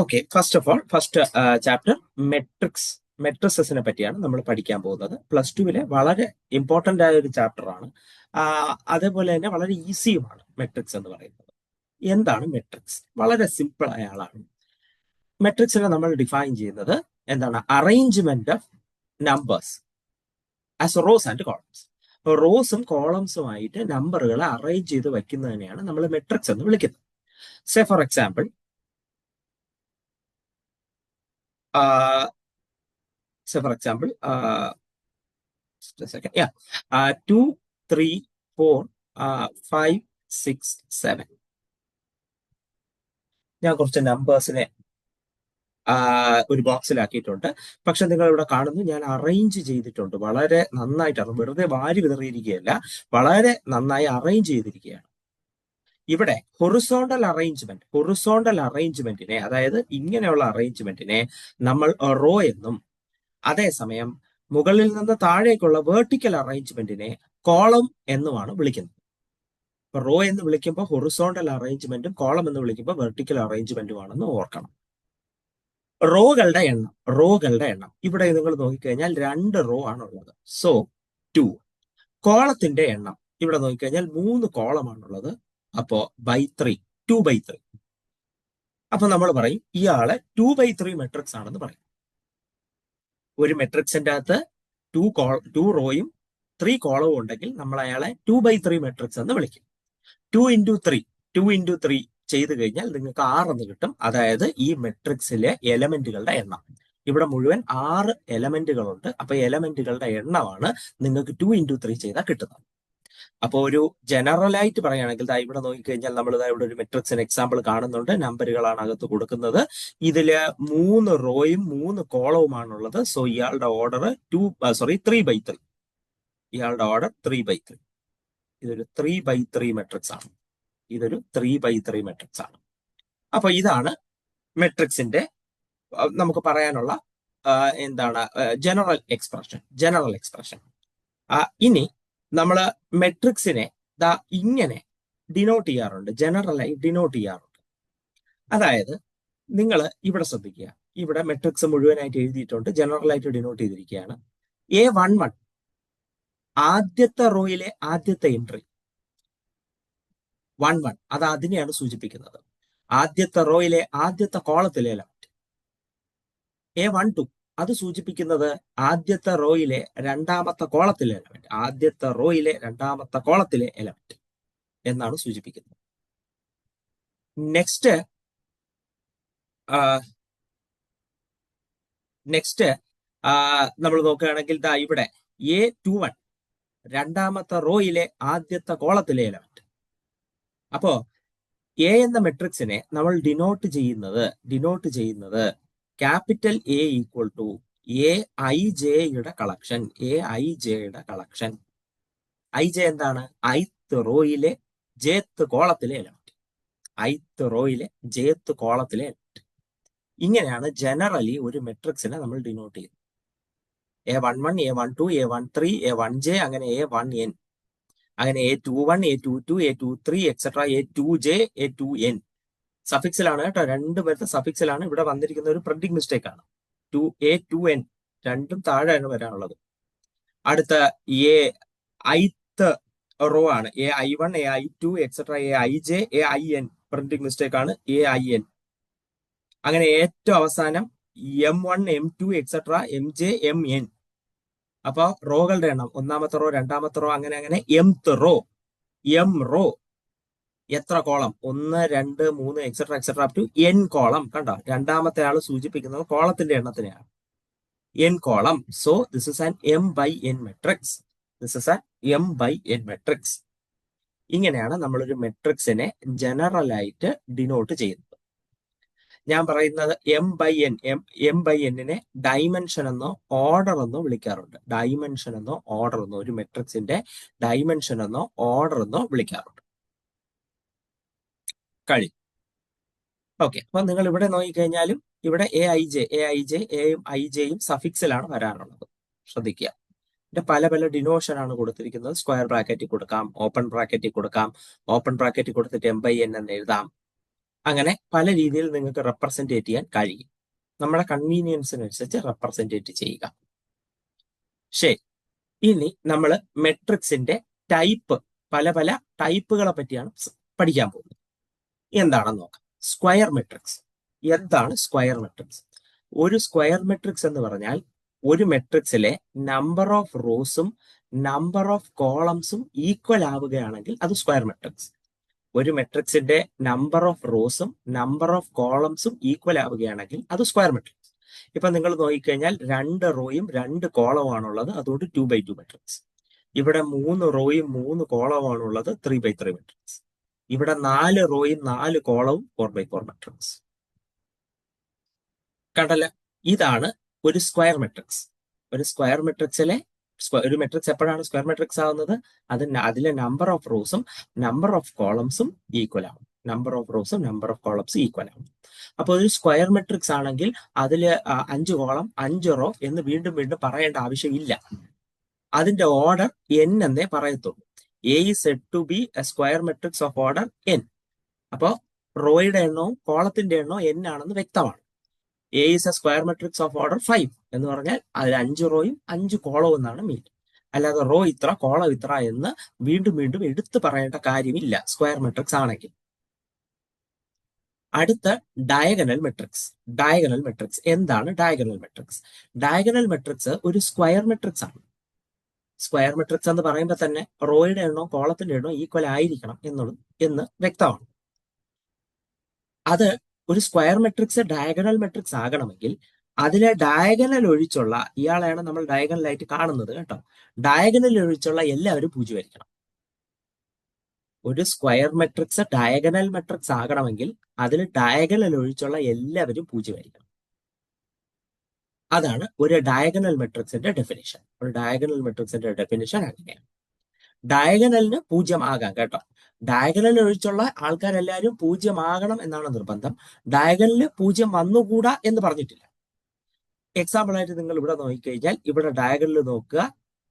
Okay, first chapter മെട്രിക്സിനെ പറ്റിയാണ് നമ്മൾ പഠിക്കാൻ പോകുന്നത്. പ്ലസ് 2 വളരെ ഇമ്പോർട്ടന്റ് ആയ ഒരു ചാപ്റ്റർ ആണ്. അതേപോലെ തന്നെ വളരെ ഈസിയുമാണ് മെട്രിക്സ് എന്ന് പറയുന്നത്. എന്താണ് മെട്രിക്സ്? വളരെ സിമ്പിൾ ആയ ആളാണ്. മെട്രിക്സിനെ നമ്മൾ ഡിഫൈൻ ചെയ്യുന്നത് എന്താണ്? Arrangement of numbers as rose and columns. റോസും കോളംസുമായിട്ട് നമ്പറുകളെ അറേഞ്ച് ചെയ്ത് വയ്ക്കുന്നതിനെയാണ് നമ്മൾ മെട്രിക്സ് എന്ന് വിളിക്കുന്നത്. Say for example, just a second. Yeah. 2, 3, 4, 5, 6, 7. ഞാൻ കുറച്ച് നമ്പേഴ്സിനെ ഒരു ബോക്സിലാക്കിയിട്ടുണ്ട്. പക്ഷെ നിങ്ങൾ ഇവിടെ കാണുന്നു, ഞാൻ അറേഞ്ച് ചെയ്തിട്ടുണ്ട്. വളരെ നന്നായിട്ട്, വെറുതെ വാരി വിതറിയിരിക്കുകയല്ല, വളരെ നന്നായി അറേഞ്ച് ചെയ്തിരിക്കുകയാണ്. ഇവിടെ ഹൊറിസോണ്ടൽ അറേഞ്ച്മെന്റിനെ, അതായത് ഇങ്ങനെയുള്ള അറേഞ്ച്മെന്റിനെ നമ്മൾ റോ എന്നും, അതേസമയം മുകളിൽ നിന്ന് താഴേക്കുള്ള വേർട്ടിക്കൽ അറേഞ്ച്മെന്റിനെ കോളം എന്നുമാണ് വിളിക്കുന്നത്. ഇപ്പൊ റോ എന്ന് വിളിക്കുമ്പോൾ ഹൊറിസോണ്ടൽ അറേഞ്ച്മെന്റും കോളം എന്ന് വിളിക്കുമ്പോൾ വെർട്ടിക്കൽ അറേഞ്ച്മെന്റുമാണെന്ന് ഓർക്കണം. റോകളുടെ എണ്ണം ഇവിടെ നിങ്ങൾ നോക്കിക്കഴിഞ്ഞാൽ 2 റോ ആണുള്ളത്. സോ 2. കോളത്തിന്റെ എണ്ണം ഇവിടെ നോക്കിക്കഴിഞ്ഞാൽ 3 കോളമാണുള്ളത്. അപ്പോ 2/3. അപ്പൊ നമ്മൾ പറയും ഇയാളെ 2/3 മെട്രിക്സ് ആണെന്ന് പറയും. ഒരു മെട്രിക്സിന്റെ അകത്ത് 2 റോയും 3 കോളവും ഉണ്ടെങ്കിൽ നമ്മൾ അയാളെ 2/3 മെട്രിക്സ് എന്ന് വിളിക്കും. 2 into 3 ചെയ്ത് കഴിഞ്ഞാൽ നിങ്ങൾക്ക് 6 എന്ന് കിട്ടും. അതായത് ഈ മെട്രിക്സിലെ എലമെന്റുകളുടെ എണ്ണം. ഇവിടെ മുഴുവൻ 6 എലമെന്റുകളുണ്ട്. അപ്പൊ എലമെന്റുകളുടെ എണ്ണമാണ് നിങ്ങൾക്ക് 2 into 3 ചെയ്താൽ കിട്ടുന്നത്. അപ്പോൾ ഒരു ജനറലായിട്ട് പറയുകയാണെങ്കിൽ ഇവിടെ നോക്കിക്കഴിഞ്ഞാൽ നമ്മൾ ഇവിടെ ഒരു മെട്രിക്സിന് എക്സാമ്പിൾ കാണുന്നുണ്ട്. നമ്പറുകളാണ് അകത്ത് കൊടുക്കുന്നത്. ഇതില് 3 റോയും 3 കോളവുമാണുള്ളത്. സോ ഇയാളുടെ ഓർഡർ 3/3. ഇയാളുടെ ഓർഡർ 3/3. ഇതൊരു 3/3 മെട്രിക്സ് ആണ്. അപ്പൊ ഇതാണ് മെട്രിക്സിന്റെ നമുക്ക് പറയാനുള്ള എന്താണ് ജനറൽ എക്സ്പ്രഷൻ. ഇനി നമ്മൾ മെട്രിക്സിനെ ഇങ്ങനെ ഡിനോട്ട് ചെയ്യാറുണ്ട്, ജനറലായി ഡിനോട്ട് ചെയ്യാറുണ്ട്. അതായത് നിങ്ങൾ ഇവിടെ ശ്രദ്ധിക്കുക, ഇവിടെ മെട്രിക്സ് മുഴുവനായിട്ട് എഴുതിയിട്ടുണ്ട്, ജനറലായിട്ട് ഡിനോട്ട് ചെയ്തിരിക്കുകയാണ്. A11 ആദ്യത്തെ റോയിലെ ആദ്യത്തെ എൻട്രി 11, അത് അതിനെയാണ് സൂചിപ്പിക്കുന്നത്. ആദ്യത്തെ റോയിലെ ആദ്യത്തെ കോളത്തിലെ എലമെന്റ്. A12 അത് സൂചിപ്പിക്കുന്നത് ആദ്യത്തെ റോയിലെ രണ്ടാമത്തെ കോളത്തിലെ എലമെന്റ് എന്നാണ് സൂചിപ്പിക്കുന്നത്. നെക്സ്റ്റ് നമ്മൾ നോക്കുകയാണെങ്കിൽ ഇവിടെ A21 രണ്ടാമത്തെ റോയിലെ ആദ്യത്തെ കോളത്തിലെ എലമെന്റ്. അപ്പോ എ എന്ന മെട്രിക്സിനെ നമ്മൾ ഡിനോട്ട് ചെയ്യുന്നത് ക്യാപിറ്റൽ A ഈക്വൽ ടു Aijയുടെ കളക്ഷൻ. Ij എന്താണ്? ith റോയിലെ jth കോളത്തിലെ എലമെന്റ്. ഇങ്ങനെയാണ് ജനറലി ഒരു മെട്രിക്സിനെ നമ്മൾ ഡിനോട്ട് ചെയ്യുന്നത്. A11, A12, A13, A1j, അങ്ങനെ A1n, അങ്ങനെ A21, A22, A23, etcetera A2j, A2n. സഫിക്സിലാണ് കേട്ടോ, രണ്ടുപേരുടെ സഫിക്സിലാണ്. ഇവിടെ വന്നിരിക്കുന്ന ഒരു പ്രിന്റിംഗ് മിസ്റ്റേക്ക് ആണ്. A2n രണ്ടും താഴെയാണ് വരാനുള്ളത്. അടുത്ത ith റോ ആണ് AI1, AI2, etcetera AIj, AIn. Printing mistake ആണ്, AIn. അങ്ങനെ ഏറ്റവും അവസാനം M1, M2, etcetera MJ, MN. അപ്പൊ റോകളുടെ എണ്ണം, ഒന്നാമത്തെ റോ, രണ്ടാമത്തെ റോ, അങ്ങനെ mth റോ, M റോ, എത്ര column? 1, 2, 3, etcetera up to n column. കണ്ടോ, രണ്ടാമത്തെ ആള് സൂചിപ്പിക്കുന്നത് കോളത്തിന്റെ എണ്ണത്തിനെയാണ്, n column. So this is an m/n matrix. ഇങ്ങനെയാണ് നമ്മളൊരു മെട്രിക്സിനെ ജനറലായിട്ട് ഡിനോട്ട് ചെയ്യുന്നത്. ഞാൻ പറയുന്നത് m/n-നെ ഡൈമെൻഷൻ എന്നോ ഓർഡർ എന്നോ വിളിക്കാറുണ്ട്. ഒരു മെട്രിക്സിന്റെ ഡൈമെൻഷൻ എന്നോ ഓർഡർ എന്നോ വിളിക്കാറുണ്ട്. കഴിയും. ഓക്കെ, അപ്പൊ നിങ്ങൾ ഇവിടെ നോക്കിക്കഴിഞ്ഞാലും ഇവിടെ Aij, എയും ഐജയും സഫിക്സിലാണ് വരാനുള്ളത്. ശ്രദ്ധിക്കുക, ഇതിന്റെ പല ഡിനോഷൻ ആണ് കൊടുത്തിരിക്കുന്നത്. സ്ക്വയർ ബ്രാക്കറ്റിൽ കൊടുക്കാം, ഓപ്പൺ ബ്രാക്കറ്റിൽ കൊടുത്തിട്ട് m/n എന്ന് എഴുതാം. അങ്ങനെ പല രീതിയിൽ നിങ്ങൾക്ക് റെപ്രസെന്റേറ്റ് ചെയ്യാൻ കഴിയും. നമ്മുടെ കൺവീനിയൻസിനനുസരിച്ച് റെപ്രസെന്റേറ്റ് ചെയ്യുക. ശരി, ഇനി നമ്മൾ മെട്രിക്സിന്റെ ടൈപ്പ്, പല പല ടൈപ്പുകളെ പറ്റിയാണ് പഠിക്കാൻ പോകുന്നത്. എന്താണെന്ന് നോക്കാം. Square matrix. എന്താണ് സ്ക്വയർ മെട്രിക്സ്? ഒരു സ്ക്വയർ മെട്രിക്സ് എന്ന് പറഞ്ഞാൽ ഒരു മെട്രിക്സിലെ നമ്പർ ഓഫ് റോസും നമ്പർ ഓഫ് കോളംസും ഈക്വൽ ആവുകയാണെങ്കിൽ അത് സ്ക്വയർ മെട്രിക്സ്. ഒരു മെട്രിക്സിന്റെ നമ്പർ ഓഫ് റോസും നമ്പർ ഓഫ് കോളംസും ഈക്വൽ ആവുകയാണെങ്കിൽ അത് സ്ക്വയർ മെട്രിക്സ്. ഇപ്പൊ നിങ്ങൾ നോക്കിക്കഴിഞ്ഞാൽ 2 റോയും 2 കോളമാണുള്ളത്, അതുകൊണ്ട് 2x2 മെട്രിക്സ്. ഇവിടെ 3 റോയും 3 കോളമാണുള്ളത്, 3x3 മെട്രിക്സ്. ഇവിടെ 4 റോയും 4 കോളവും 4x4 മെട്രിക്സ്. കണ്ടല്ലോ, ഇതാണ് ഒരു സ്ക്വയർ മെട്രിക്സ്. ഒരു സ്ക്വയർ മെട്രിക്സിലെ ഒരു മെട്രിക്സ് എപ്പോഴാണ് സ്ക്വയർ മെട്രിക്സ് ആവുന്നത്? അതിലെ നമ്പർ ഓഫ് റോസും നമ്പർ ഓഫ് കോളംസും ഈക്വൽ ആവും. നമ്പർ ഓഫ് റോസും നമ്പർ ഓഫ് കോളംസും ഈക്വൽ ആവും. അപ്പോൾ ഒരു സ്ക്വയർ മെട്രിക്സ് ആണെങ്കിൽ അതിൽ 5 കോളം 5 റോ എന്ന് വീണ്ടും വീണ്ടും പറയേണ്ട ആവശ്യമില്ല. അതിന്റെ ഓർഡർ n എന്നേ പറയത്തുള്ളൂ. A is said to be a square matrix of order n. അപ്പോൾ റോയുടെ എണ്ണവും കോളത്തിന്റെ എണ്ണവും n ആണെന്ന് വ്യക്തമാണ്. A is a square matrix of order 5 എന്ന് പറഞ്ഞാൽ അതിൽ 5 റോയും 5 കോളവും എന്നാണ് മീൻ. അല്ലാതെ റോ ഇത്ര കോളം ഇത്ര എന്ന് വീണ്ടും വീണ്ടും എടുത്തു പറയേണ്ട കാര്യമില്ല സ്ക്വയർ മെട്രിക്സ് ആണെങ്കിൽ. അടുത്ത ഡയഗണൽ മെട്രിക്സ്. ഡയഗണൽ മെട്രിക്സ് എന്താണ്? ഡയഗണൽ മെട്രിക്സ്, ഡയഗണൽ മെട്രിക്സ് ഒരു സ്ക്വയർ മെട്രിക്സ് ആണ്. സ്ക്വയർ മെട്രിക്സ് എന്ന് പറയുമ്പോൾ തന്നെ റോയുടെ എണ്ണവും കോളത്തിന്റെ എണ്ണവും ഈക്വൽ ആയിരിക്കണം എന്ന് വ്യക്തമാണ്. അത് ഒരു സ്ക്വയർ മെട്രിക്സ് ഡയഗണൽ മെട്രിക്സ് ആകണമെങ്കിൽ അതിലെ ഡയഗണൽ ഒഴിച്ചുള്ള, ഇയാളെയാണ് നമ്മൾ ഡയഗണലായിട്ട് കാണുന്നത് കേട്ടോ, ഡയഗണൽ ഒഴിച്ചുള്ള എല്ലാവരും 0 ആയിരിക്കണം. ഒരു സ്ക്വയർ മെട്രിക്സ് ഡയഗണൽ മെട്രിക്സ് ആകണമെങ്കിൽ അതിൽ ഡയഗണൽ ഒഴിച്ചുള്ള എല്ലാവരും 0 ആയിരിക്കണം. അതാണ് ഒരു ഡയഗണൽ മെട്രിക്സിന്റെ ഡെഫിനിഷൻ. ഒരു ഡയഗണൽ മെട്രിക്സിന്റെ ഡെഫിനിഷൻ അങ്ങനെയാണ്. ഡയഗണലിന് 0 ആകാം കേട്ടോ. ഡയഗണൽ ഒഴിച്ചുള്ള ആൾക്കാരെല്ലാവരും 0 ആകണം എന്നാണ് നിർബന്ധം. ഡയഗണലിന് 0 വന്നുകൂടാ എന്ന് പറഞ്ഞിട്ടില്ല. എക്സാമ്പിൾ ആയിട്ട് നിങ്ങൾ ഇവിടെ നോക്കിക്കഴിഞ്ഞാൽ ഇവിടെ ഡയഗണൽ നോക്കുക,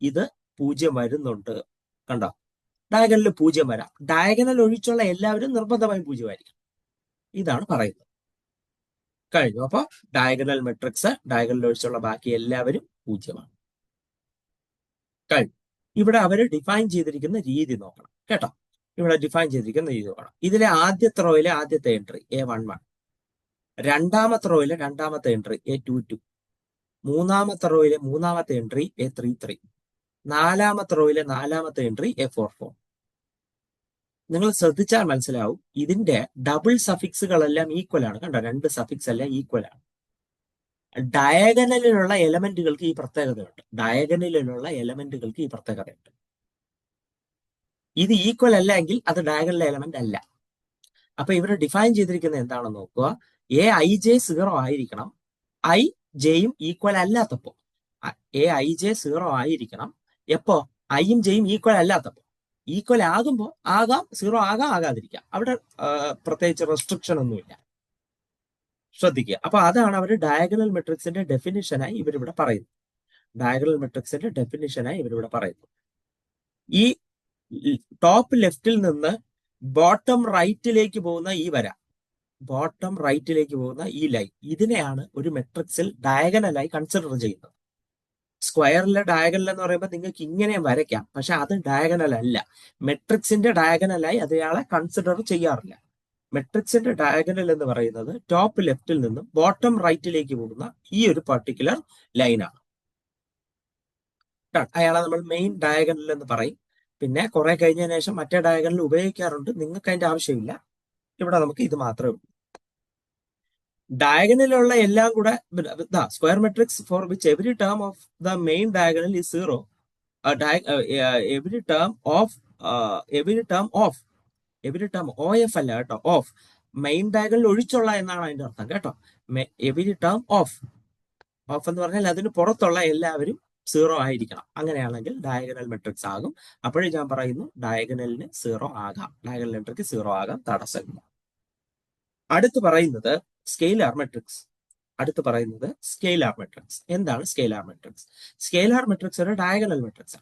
ഇത് 0 വരുന്നുണ്ട്, കണ്ടോ? ഡയഗണലിൽ 0 വരാം. ഡയഗണൽ ഒഴിച്ചുള്ള എല്ലാവരും നിർബന്ധമായും 0 ആയിരിക്കും. ഇതാണ് പറയുന്നത്. കഴിഞ്ഞു. അപ്പൊ ഡയഗണൽ മെട്രിക്സ്, ഡയഗണൽ ഒഴിച്ചുള്ള ബാക്കി എല്ലാവരും 0 ആണ്. കഴിഞ്ഞു. ഇവിടെ അവർ ഡിഫൈൻ ചെയ്തിരിക്കുന്ന രീതി നോക്കണം കേട്ടോ. ഇവിടെ ഡിഫൈൻ ചെയ്തിരിക്കുന്ന രീതി നോക്കണം. ഇതിലെ ആദ്യത്തെ റോയിലെ ആദ്യത്തെ എൻട്രി A11, രണ്ടാമത്തെ റോയിലെ രണ്ടാമത്തെ എൻട്രി A22, മൂന്നാമത്തെ റോയിലെ മൂന്നാമത്തെ എൻട്രി A33, നാലാമത്തെ റോയിലെ നാലാമത്തെ എൻട്രി A44. നിങ്ങൾ ശ്രദ്ധിച്ചാൽ മനസ്സിലാവും ഇതിന്റെ ഡബിൾ സഫിക്സുകളെല്ലാം ഈക്വൽ ആണ്. കണ്ടോ, 2 സഫിക്സ് എല്ലാം ഈക്വൽ ആണ്. ഡയഗണലിലുള്ള എലമെന്റുകൾക്ക് ഈ പ്രത്യേകതയുണ്ട്. ഡയഗണലിലുള്ള എലമെന്റുകൾക്ക് ഈ പ്രത്യേകതയുണ്ട്. ഇത് ഈക്വൽ അല്ല എങ്കിൽ അത് ഡയഗണൽ എലമെന്റ് അല്ല. അപ്പൊ ഇവർ ഡിഫൈൻ ചെയ്തിരിക്കുന്നത് എന്താണെന്ന് നോക്കുക. Aij 0 ആയിരിക്കണം. I ജെയും ഈക്വൽ അല്ലാത്തപ്പോ. Aij 0 ആയിരിക്കണം എപ്പോ? ഐയും ജെയും ഈക്വൽ അല്ലാത്തപ്പോ. ഈക്വൽ ആകുമ്പോൾ ആകാം, 0 ആകാം, ആകാതിരിക്കാം. അവിടെ പ്രത്യേകിച്ച് റെസ്ട്രിക്ഷൻ ഒന്നുമില്ല. ശ്രദ്ധിക്കുക. അപ്പൊ അതാണ് അവർ ഡയഗണൽ മെട്രിക്സിന്റെ ഡെഫിനിഷനായി ഇവരിവിടെ പറയുന്നത്. ഡയഗണൽ മെട്രിക്സിന്റെ ഡെഫിനിഷനായി ഇവരിവിടെ പറയുന്നു. ഈ ടോപ്പ് ലെഫ്റ്റിൽ നിന്ന് ബോട്ടം റൈറ്റിലേക്ക് പോകുന്ന ഈ വര, ബോട്ടം റൈറ്റിലേക്ക് പോകുന്ന ഈ ലൈൻ, ഇതിനെയാണ് ഒരു മെട്രിക്സിൽ ഡയഗണലായി കൺസിഡർ ചെയ്യുന്നത്. സ്ക്വയറിലെ ഡയഗണൽ എന്ന് പറയുമ്പോൾ നിങ്ങൾക്ക് ഇങ്ങനെ വരയ്ക്കാം, പക്ഷെ അത് ഡയഗണൽ അല്ല. മെട്രിക്സിന്റെ ഡയഗണലായി അയാളെ കൺസിഡർ ചെയ്യാറില്ല. മെട്രിക്സിന്റെ ഡയഗണൽ എന്ന് പറയുന്നത് ടോപ്പ് ലെഫ്റ്റിൽ നിന്നും ബോട്ടം റൈറ്റിലേക്ക് പോകുന്ന ഈ ഒരു പർട്ടിക്കുലർ ലൈനാണ്. അയാളെ നമ്മൾ മെയിൻ ഡയഗണൽ എന്ന് പറയും. പിന്നെ കുറെ കഴിഞ്ഞതിന് ശേഷം മറ്റേ ഡയഗണൽ ഉപയോഗിക്കാറുണ്ട്. നിങ്ങൾക്ക് അതിന്റെ ആവശ്യമില്ല. ഇവിടെ നമുക്ക് ഇത് മാത്രമേ ഉള്ളൂ. ഡയഗണലുള്ള എല്ലാം കൂടെ square matrix four which every term of the main diagonal is 0. Every term OF അല്ല കേട്ടോ, ഓഫ്. മെയിൻ ഡയഗണൽ ഒഴിച്ചുള്ള എന്നാണ് അതിന്റെ അർത്ഥം കേട്ടോ. എവരി ടേം ഓഫ് എന്ന് പറഞ്ഞാൽ അതിന് പുറത്തുള്ള എല്ലാവരും 0 ആയിരിക്കണം. അങ്ങനെയാണെങ്കിൽ ഡയഗണൽ മെട്രിക്സ് ആകും. അപ്പോഴും ഞാൻ പറയുന്നു ഡയഗണലിന് 0 ആകാം, ഡയഗണൽ എൻട്രിക്ക് 0 ആകാം, തടസ്സമില്ല. അടുത്ത് പറയുന്നത് സ്കെയിലാർ മെട്രിക്സ്. എന്താണ് സ്കെയിലാർ മെട്രിക്സ്? സ്കെയിലാർ മെട്രിക്സ് ഒരു ഡയഗണൽ മെട്രിക്സ്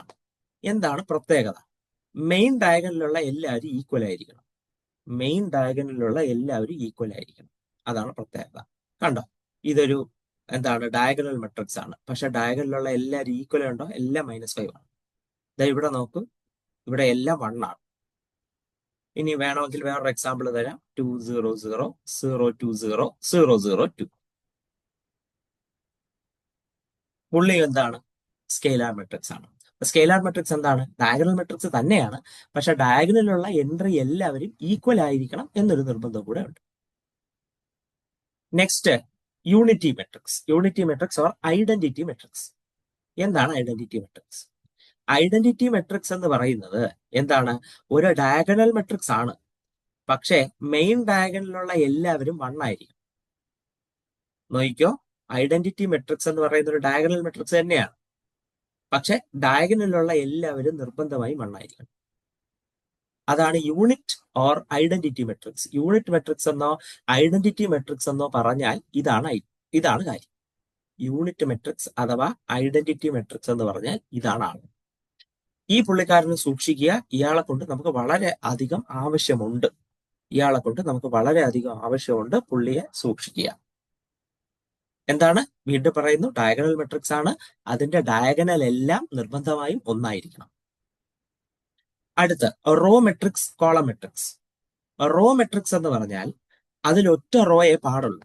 ആണ്. എന്താണ് പ്രത്യേകത? മെയിൻ ഡയഗണലിലുള്ള എല്ലാവരും ഈക്വൽ ആയിരിക്കണം. മെയിൻ ഡയഗണലിലുള്ള എല്ലാവരും ഈക്വൽ ആയിരിക്കണം. അതാണ് പ്രത്യേകത. കണ്ടോ, ഇതൊരു എന്താണ് ഡയഗണൽ മെട്രിക്സ് ആണ്. പക്ഷെ ഡയഗണലിലുള്ള എല്ലാവരും ഈക്വൽ ഉണ്ടോ? എല്ലാം -5 ആണ്. ഇവിടെ നോക്കൂ, ഇവിടെ എല്ലാം 1 ആണ്. ഇനി വേണമെങ്കിൽ വേറൊരു എക്സാമ്പിൾ തരാം. 2 0 0 0 2 0 0 0 2. പുള്ളി എന്താണ്? സ്കെയിലാർ മെട്രിക്സ് ആണ്. സ്കെയിലാർ മെട്രിക്സ് എന്താണ്? ഡയഗണൽ മെട്രിക്സ് തന്നെയാണ്. പക്ഷെ ഡയഗണലിലുള്ള എൻട്രി എല്ലാവരും ഈക്വൽ ആയിരിക്കണം എന്നൊരു നിർബന്ധം കൂടെ ഉണ്ട്. Next, unity matrix. Unity matrix or identity matrix. എന്താണ് ഐഡന്റിറ്റി മെട്രിക്സ്? ഐഡന്റിറ്റി മെട്രിക്സ് എന്ന് പറയുന്നത് എന്താണ്? ഒരു ഡയഗണൽ മെട്രിക്സ് ആണ്, പക്ഷേ മെയിൻ ഡയഗണലിലുള്ള എല്ലാവരും 1 ആയിരിക്കും. നോക്കിക്കോ, ഐഡന്റിറ്റി മെട്രിക്സ് എന്ന് പറയുന്ന ഒരു ഡയഗണൽ മെട്രിക്സ് തന്നെയാണ്, പക്ഷെ ഡയഗണലിലുള്ള എല്ലാവരും നിർബന്ധമായും 1 ആയിരിക്കണം. അതാണ് unit or identity matrix. Unit matrix എന്നോ ഐഡന്റിറ്റി മെട്രിക്സ് എന്നോ പറഞ്ഞാൽ ഇതാണ് കാര്യം. യൂണിറ്റ് മെട്രിക്സ് അഥവാ ഐഡന്റിറ്റി മെട്രിക്സ് എന്ന് പറഞ്ഞാൽ ഇതാണ് ആള്. ഈ പുള്ളിക്കാരനെ സൂക്ഷിക്കുക. ഇയാളെ കൊണ്ട് നമുക്ക് വളരെ അധികം ആവശ്യമുണ്ട്. പുള്ളിയെ സൂക്ഷിക്കുക. എന്താണ്? വീണ്ടും പറയുന്നു, ഡയഗണൽ മെട്രിക്സ് ആണ്. അതിന്റെ ഡയഗണൽ എല്ലാം നിർബന്ധമായും 1 ആയിരിക്കണം. അടുത്ത് raw matrix, column matrix. Raw matrix എന്ന് പറഞ്ഞാൽ അതിലൊറ്റ റോയെ പാടുള്ളൂ.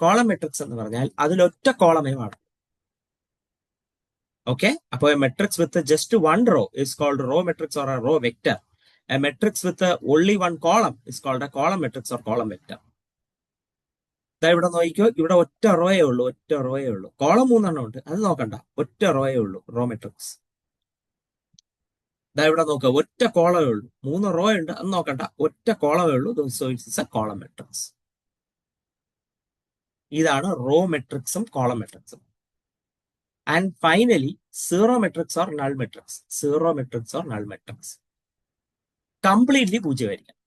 കോളം മെട്രിക്സ് എന്ന് പറഞ്ഞാൽ അതിലൊറ്റ കോളമേ പാടുള്ളൂ. ഓക്കെ, അപ്പോൾ A matrix with just 1 row is called row matrix or a row vector. A matrix with only 1 column is called a column matrix or column vector. ഇവിടെ നോക്കിക്കോ, ഇവിടെ ഒറ്റ റോയേ ഉള്ളൂ. കോളം 3 എണ്ണം ഉണ്ട്, അത് നോക്കണ്ട. ഒറ്റ റോയേ ഉള്ളൂ റോ മെട്രിക്സ്. ഇവിടെ നോക്കുക, ഒറ്റ കോളമേ ഉള്ളൂ. 3 റോ ഉണ്ട്, അത് നോക്കണ്ട. ഒറ്റ കോളമേ ഉള്ളൂ. So it's a column matrix. ഇതാണ് റോ മെട്രിക്സും കോളം മെട്രിക്സും. And finally zero matrix or null matrix. Completely 0 ആയിരിക്കണം.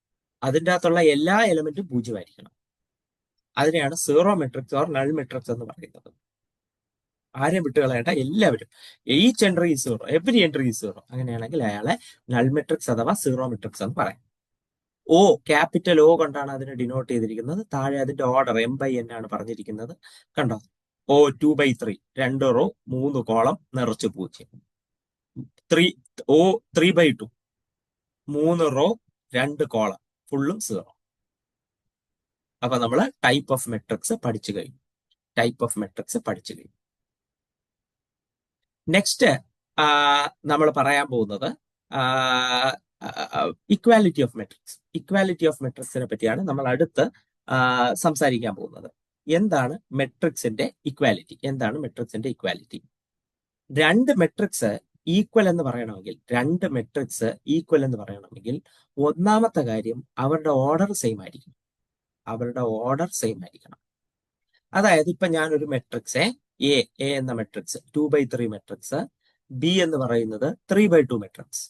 അതിൻ്റെ അകത്തുള്ള എല്ലാ എലമെന്റും 0 ആയിരിക്കണം. അതിനെയാണ് zero matrix or null matrix എന്ന് പറയുന്നത്. ആരെയും വിട്ടുകളയേണ്ട, എല്ലാവരും. Each entry is 0, every entry is 0. അങ്ങനെയാണെങ്കിൽ അയാളെ നൾ മെട്രിക്സ് അഥവാ സീറോ മെട്രിക്സ് എന്ന് പറയാം. O, ക്യാപിറ്റൽ O കൊണ്ടാണ് അതിനെ ഡിനോട്ട് ചെയ്തിരിക്കുന്നത്. താഴെ അതിന്റെ ഓർഡർ M/N ആണ് പറഞ്ഞിരിക്കുന്നത്. കണ്ടോ, O 2/3, 2 റോ 3 കോളം നിറച്ച് 0. O 3/2, 3 റോ 2 കോളം ഫുള്ളും 0. അപ്പൊ നമ്മൾ ടൈപ്പ് ഓഫ് മെട്രിക്സ് പഠിച്ചു കഴിഞ്ഞു. നെക്സ്റ്റ് നമ്മൾ പറയാൻ പോകുന്നത് ഇക്വാലിറ്റി ഓഫ് മെട്രിക്സിനെ പറ്റിയാണ് നമ്മൾ അടുത്ത് സംസാരിക്കാൻ പോകുന്നത്. എന്താണ് മെട്രിക്സിന്റെ ഇക്വാലിറ്റി? രണ്ട് മെട്രിക്സ് ഈക്വൽ എന്ന് പറയണമെങ്കിൽ ഒന്നാമത്തെ കാര്യം അവരുടെ ഓർഡർ സെയിം ആയിരിക്കണം. അതായത് ഇപ്പൊ ഞാനൊരു മെട്രിക്സ് എ എന്ന മെട്രിക്സ് 2/3 മെട്രിക്സ്, ബി എന്ന് പറയുന്നത് 3/2 മെട്രിക്സ്.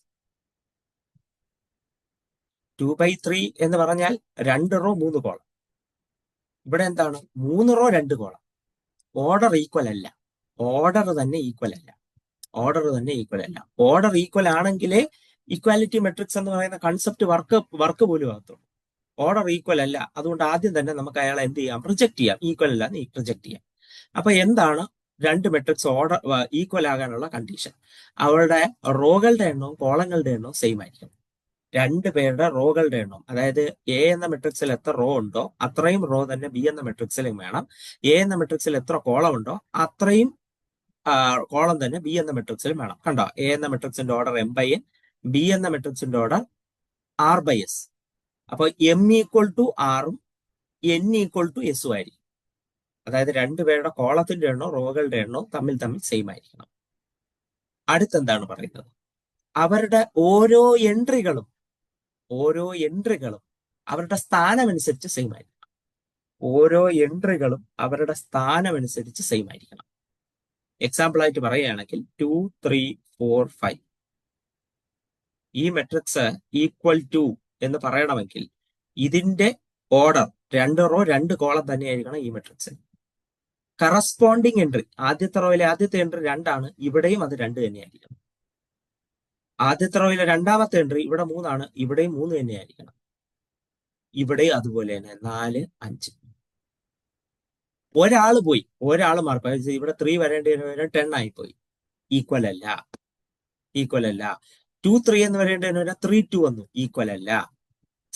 2/3 എന്ന് പറഞ്ഞാൽ 2 റോ 3 കോളം. ഇവിടെ എന്താണ്? 3 റോ 2 കോളം. ഓർഡർ ഈക്വൽ അല്ല. ഓർഡർ തന്നെ ഈക്വൽ അല്ല. ഓർഡർ ഈക്വൽ ആണെങ്കിലേ ഇക്വാലിറ്റി മെട്രിക്സ് എന്ന് പറയുന്ന കൺസെപ്റ്റ് വർക്ക് പോലും ആകത്തുള്ളൂ. ഓർഡർ ഈക്വൽ അല്ല. അതുകൊണ്ട് ആദ്യം തന്നെ നമുക്ക് അയാളെ എന്ത് ചെയ്യാം? റിജക്ട് ചെയ്യാം. ഈക്വൽ അല്ല റിജക്ട് ചെയ്യാം. അപ്പൊ എന്താണ് രണ്ട് മെട്രിക്സ് ഓർഡർ ഈക്വൽ ആകാനുള്ള കണ്ടീഷൻ? അവരുടെ റോകളുടെ എണ്ണവും കോളങ്ങളുടെ എണ്ണവും സെയിം ആയിരിക്കും. രണ്ട് പേരുടെ റോകളുടെ എണ്ണം, അതായത് എ എന്ന മെട്രിക്സിൽ എത്ര റോ ഉണ്ടോ അത്രയും റോ തന്നെ ബി എന്ന മെട്രിക്സിലും വേണം. എ എന്ന മെട്രിക്സിൽ എത്ര കോളം ഉണ്ടോ അത്രയും കോളം തന്നെ ബി എന്ന മെട്രിക്സിലും വേണം. കണ്ടോ, എ എന്ന മെട്രിക്സിന്റെ ഓർഡർ M/N, ബി എന്ന മെട്രിക്സിന്റെ ഓർഡർ R/S. അപ്പൊ M = R ഉം N = S ആയിരിക്കും. അതായത് രണ്ടുപേരുടെ കോളത്തിന്റെ എണ്ണോ റോകളുടെ എണ്ണോ തമ്മിൽ സെയിം ആയിരിക്കണം. അടുത്തെന്താണ് പറയുന്നത്? അവരുടെ ഓരോ എൻട്രികളും അവരുടെ സ്ഥാനമനുസരിച്ച് സെയിം ആയിരിക്കണം. എക്സാമ്പിൾ ആയിട്ട് പറയുകയാണെങ്കിൽ 2 3 4 5 ഈ മെട്രിക്സ് ഈക്വൽ ടു എന്ന് പറയണമെങ്കിൽ ഇതിന്റെ ഓർഡർ 2 റോ 2 കോളം തന്നെയായിരിക്കണം ഈ മെട്രിക്സിൽ. കറസ്പോണ്ടിങ് എൻട്രി, ആദ്യത്തെ റോയിലെ ആദ്യത്തെ എൻട്രി 2 ആണ്, ഇവിടെയും അത് 2 തന്നെയായിരിക്കണം. ആദ്യത്തെ റോയിലെ രണ്ടാമത്തെ എൻട്രി ഇവിടെ 3 ആണ്, ഇവിടെയും 3 തന്നെയായിരിക്കണം. ഇവിടെ അതുപോലെ തന്നെ 4, 5. ഒരാൾ പോയി, ഒരാൾ മാറി. ഇവിടെ 3 വരേണ്ടി 10 ആയിപ്പോയി. ഈക്വൽ അല്ല, ഈക്വൽ അല്ല. 2, 3 എന്ന് വരേണ്ടി 3, 2 വന്നു, ഈക്വൽ അല്ല.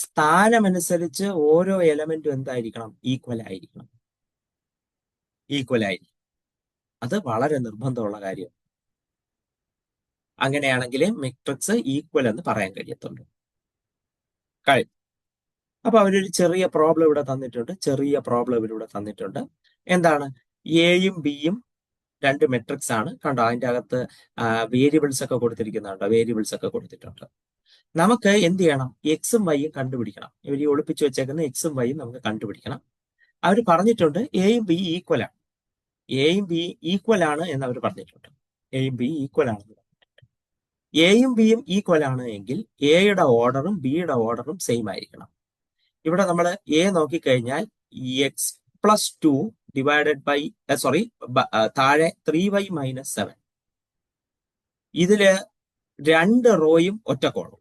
സ്ഥാനമനുസരിച്ച് ഓരോ എലമെന്റും എന്തായിരിക്കണം? ഈക്വൽ ആയിരിക്കണം, ഈക്വൽ ആയിരിക്കും. അത് വളരെ നിർബന്ധമുള്ള കാര്യം. അങ്ങനെയാണെങ്കിൽ മെട്രിക്സ് ഈക്വൽ എന്ന് പറയാൻ കഴിയത്തുള്ളൂ. കഴിയും. അപ്പൊ അവരൊരു ചെറിയ പ്രോബ്ലം ഇവിടെ തന്നിട്ടുണ്ട്. എന്താണ്? എയും ബിയും രണ്ട് മെട്രിക്സ് ആണ്. കണ്ടോ, അതിന്റെ അകത്ത് വേരിയബിൾസ് ഒക്കെ കൊടുത്തിട്ടുണ്ട്. നമുക്ക് എന്ത് ചെയ്യണം? എക്സും വൈയും കണ്ടുപിടിക്കണം. ഇവർ ഈ ഒളിപ്പിച്ചു വെച്ചേക്കുന്ന എക്സും വൈയും നമുക്ക് കണ്ടുപിടിക്കണം. അവർ പറഞ്ഞിട്ടുണ്ട് എയും ബി ഈക്വൽ ആണ്. എയും ബി ഈക്വൽ ആണ് എന്ന് അവർ പറഞ്ഞിട്ടുണ്ട്. എയും ബി ഈക്വൽ ആണ്. എയും ബിയും ഈക്വൽ ആണ് എങ്കിൽ എയുടെ ഓർഡറും ബിയുടെ ഓർഡറും സെയിം ആയിരിക്കണം. ഇവിടെ നമ്മൾ എ നോക്കിക്കഴിഞ്ഞാൽ x+2 ഡിവൈഡഡ് ബൈ താഴെ 3y - 7. ഇതില് 2 റോയും ഒറ്റ കോളം.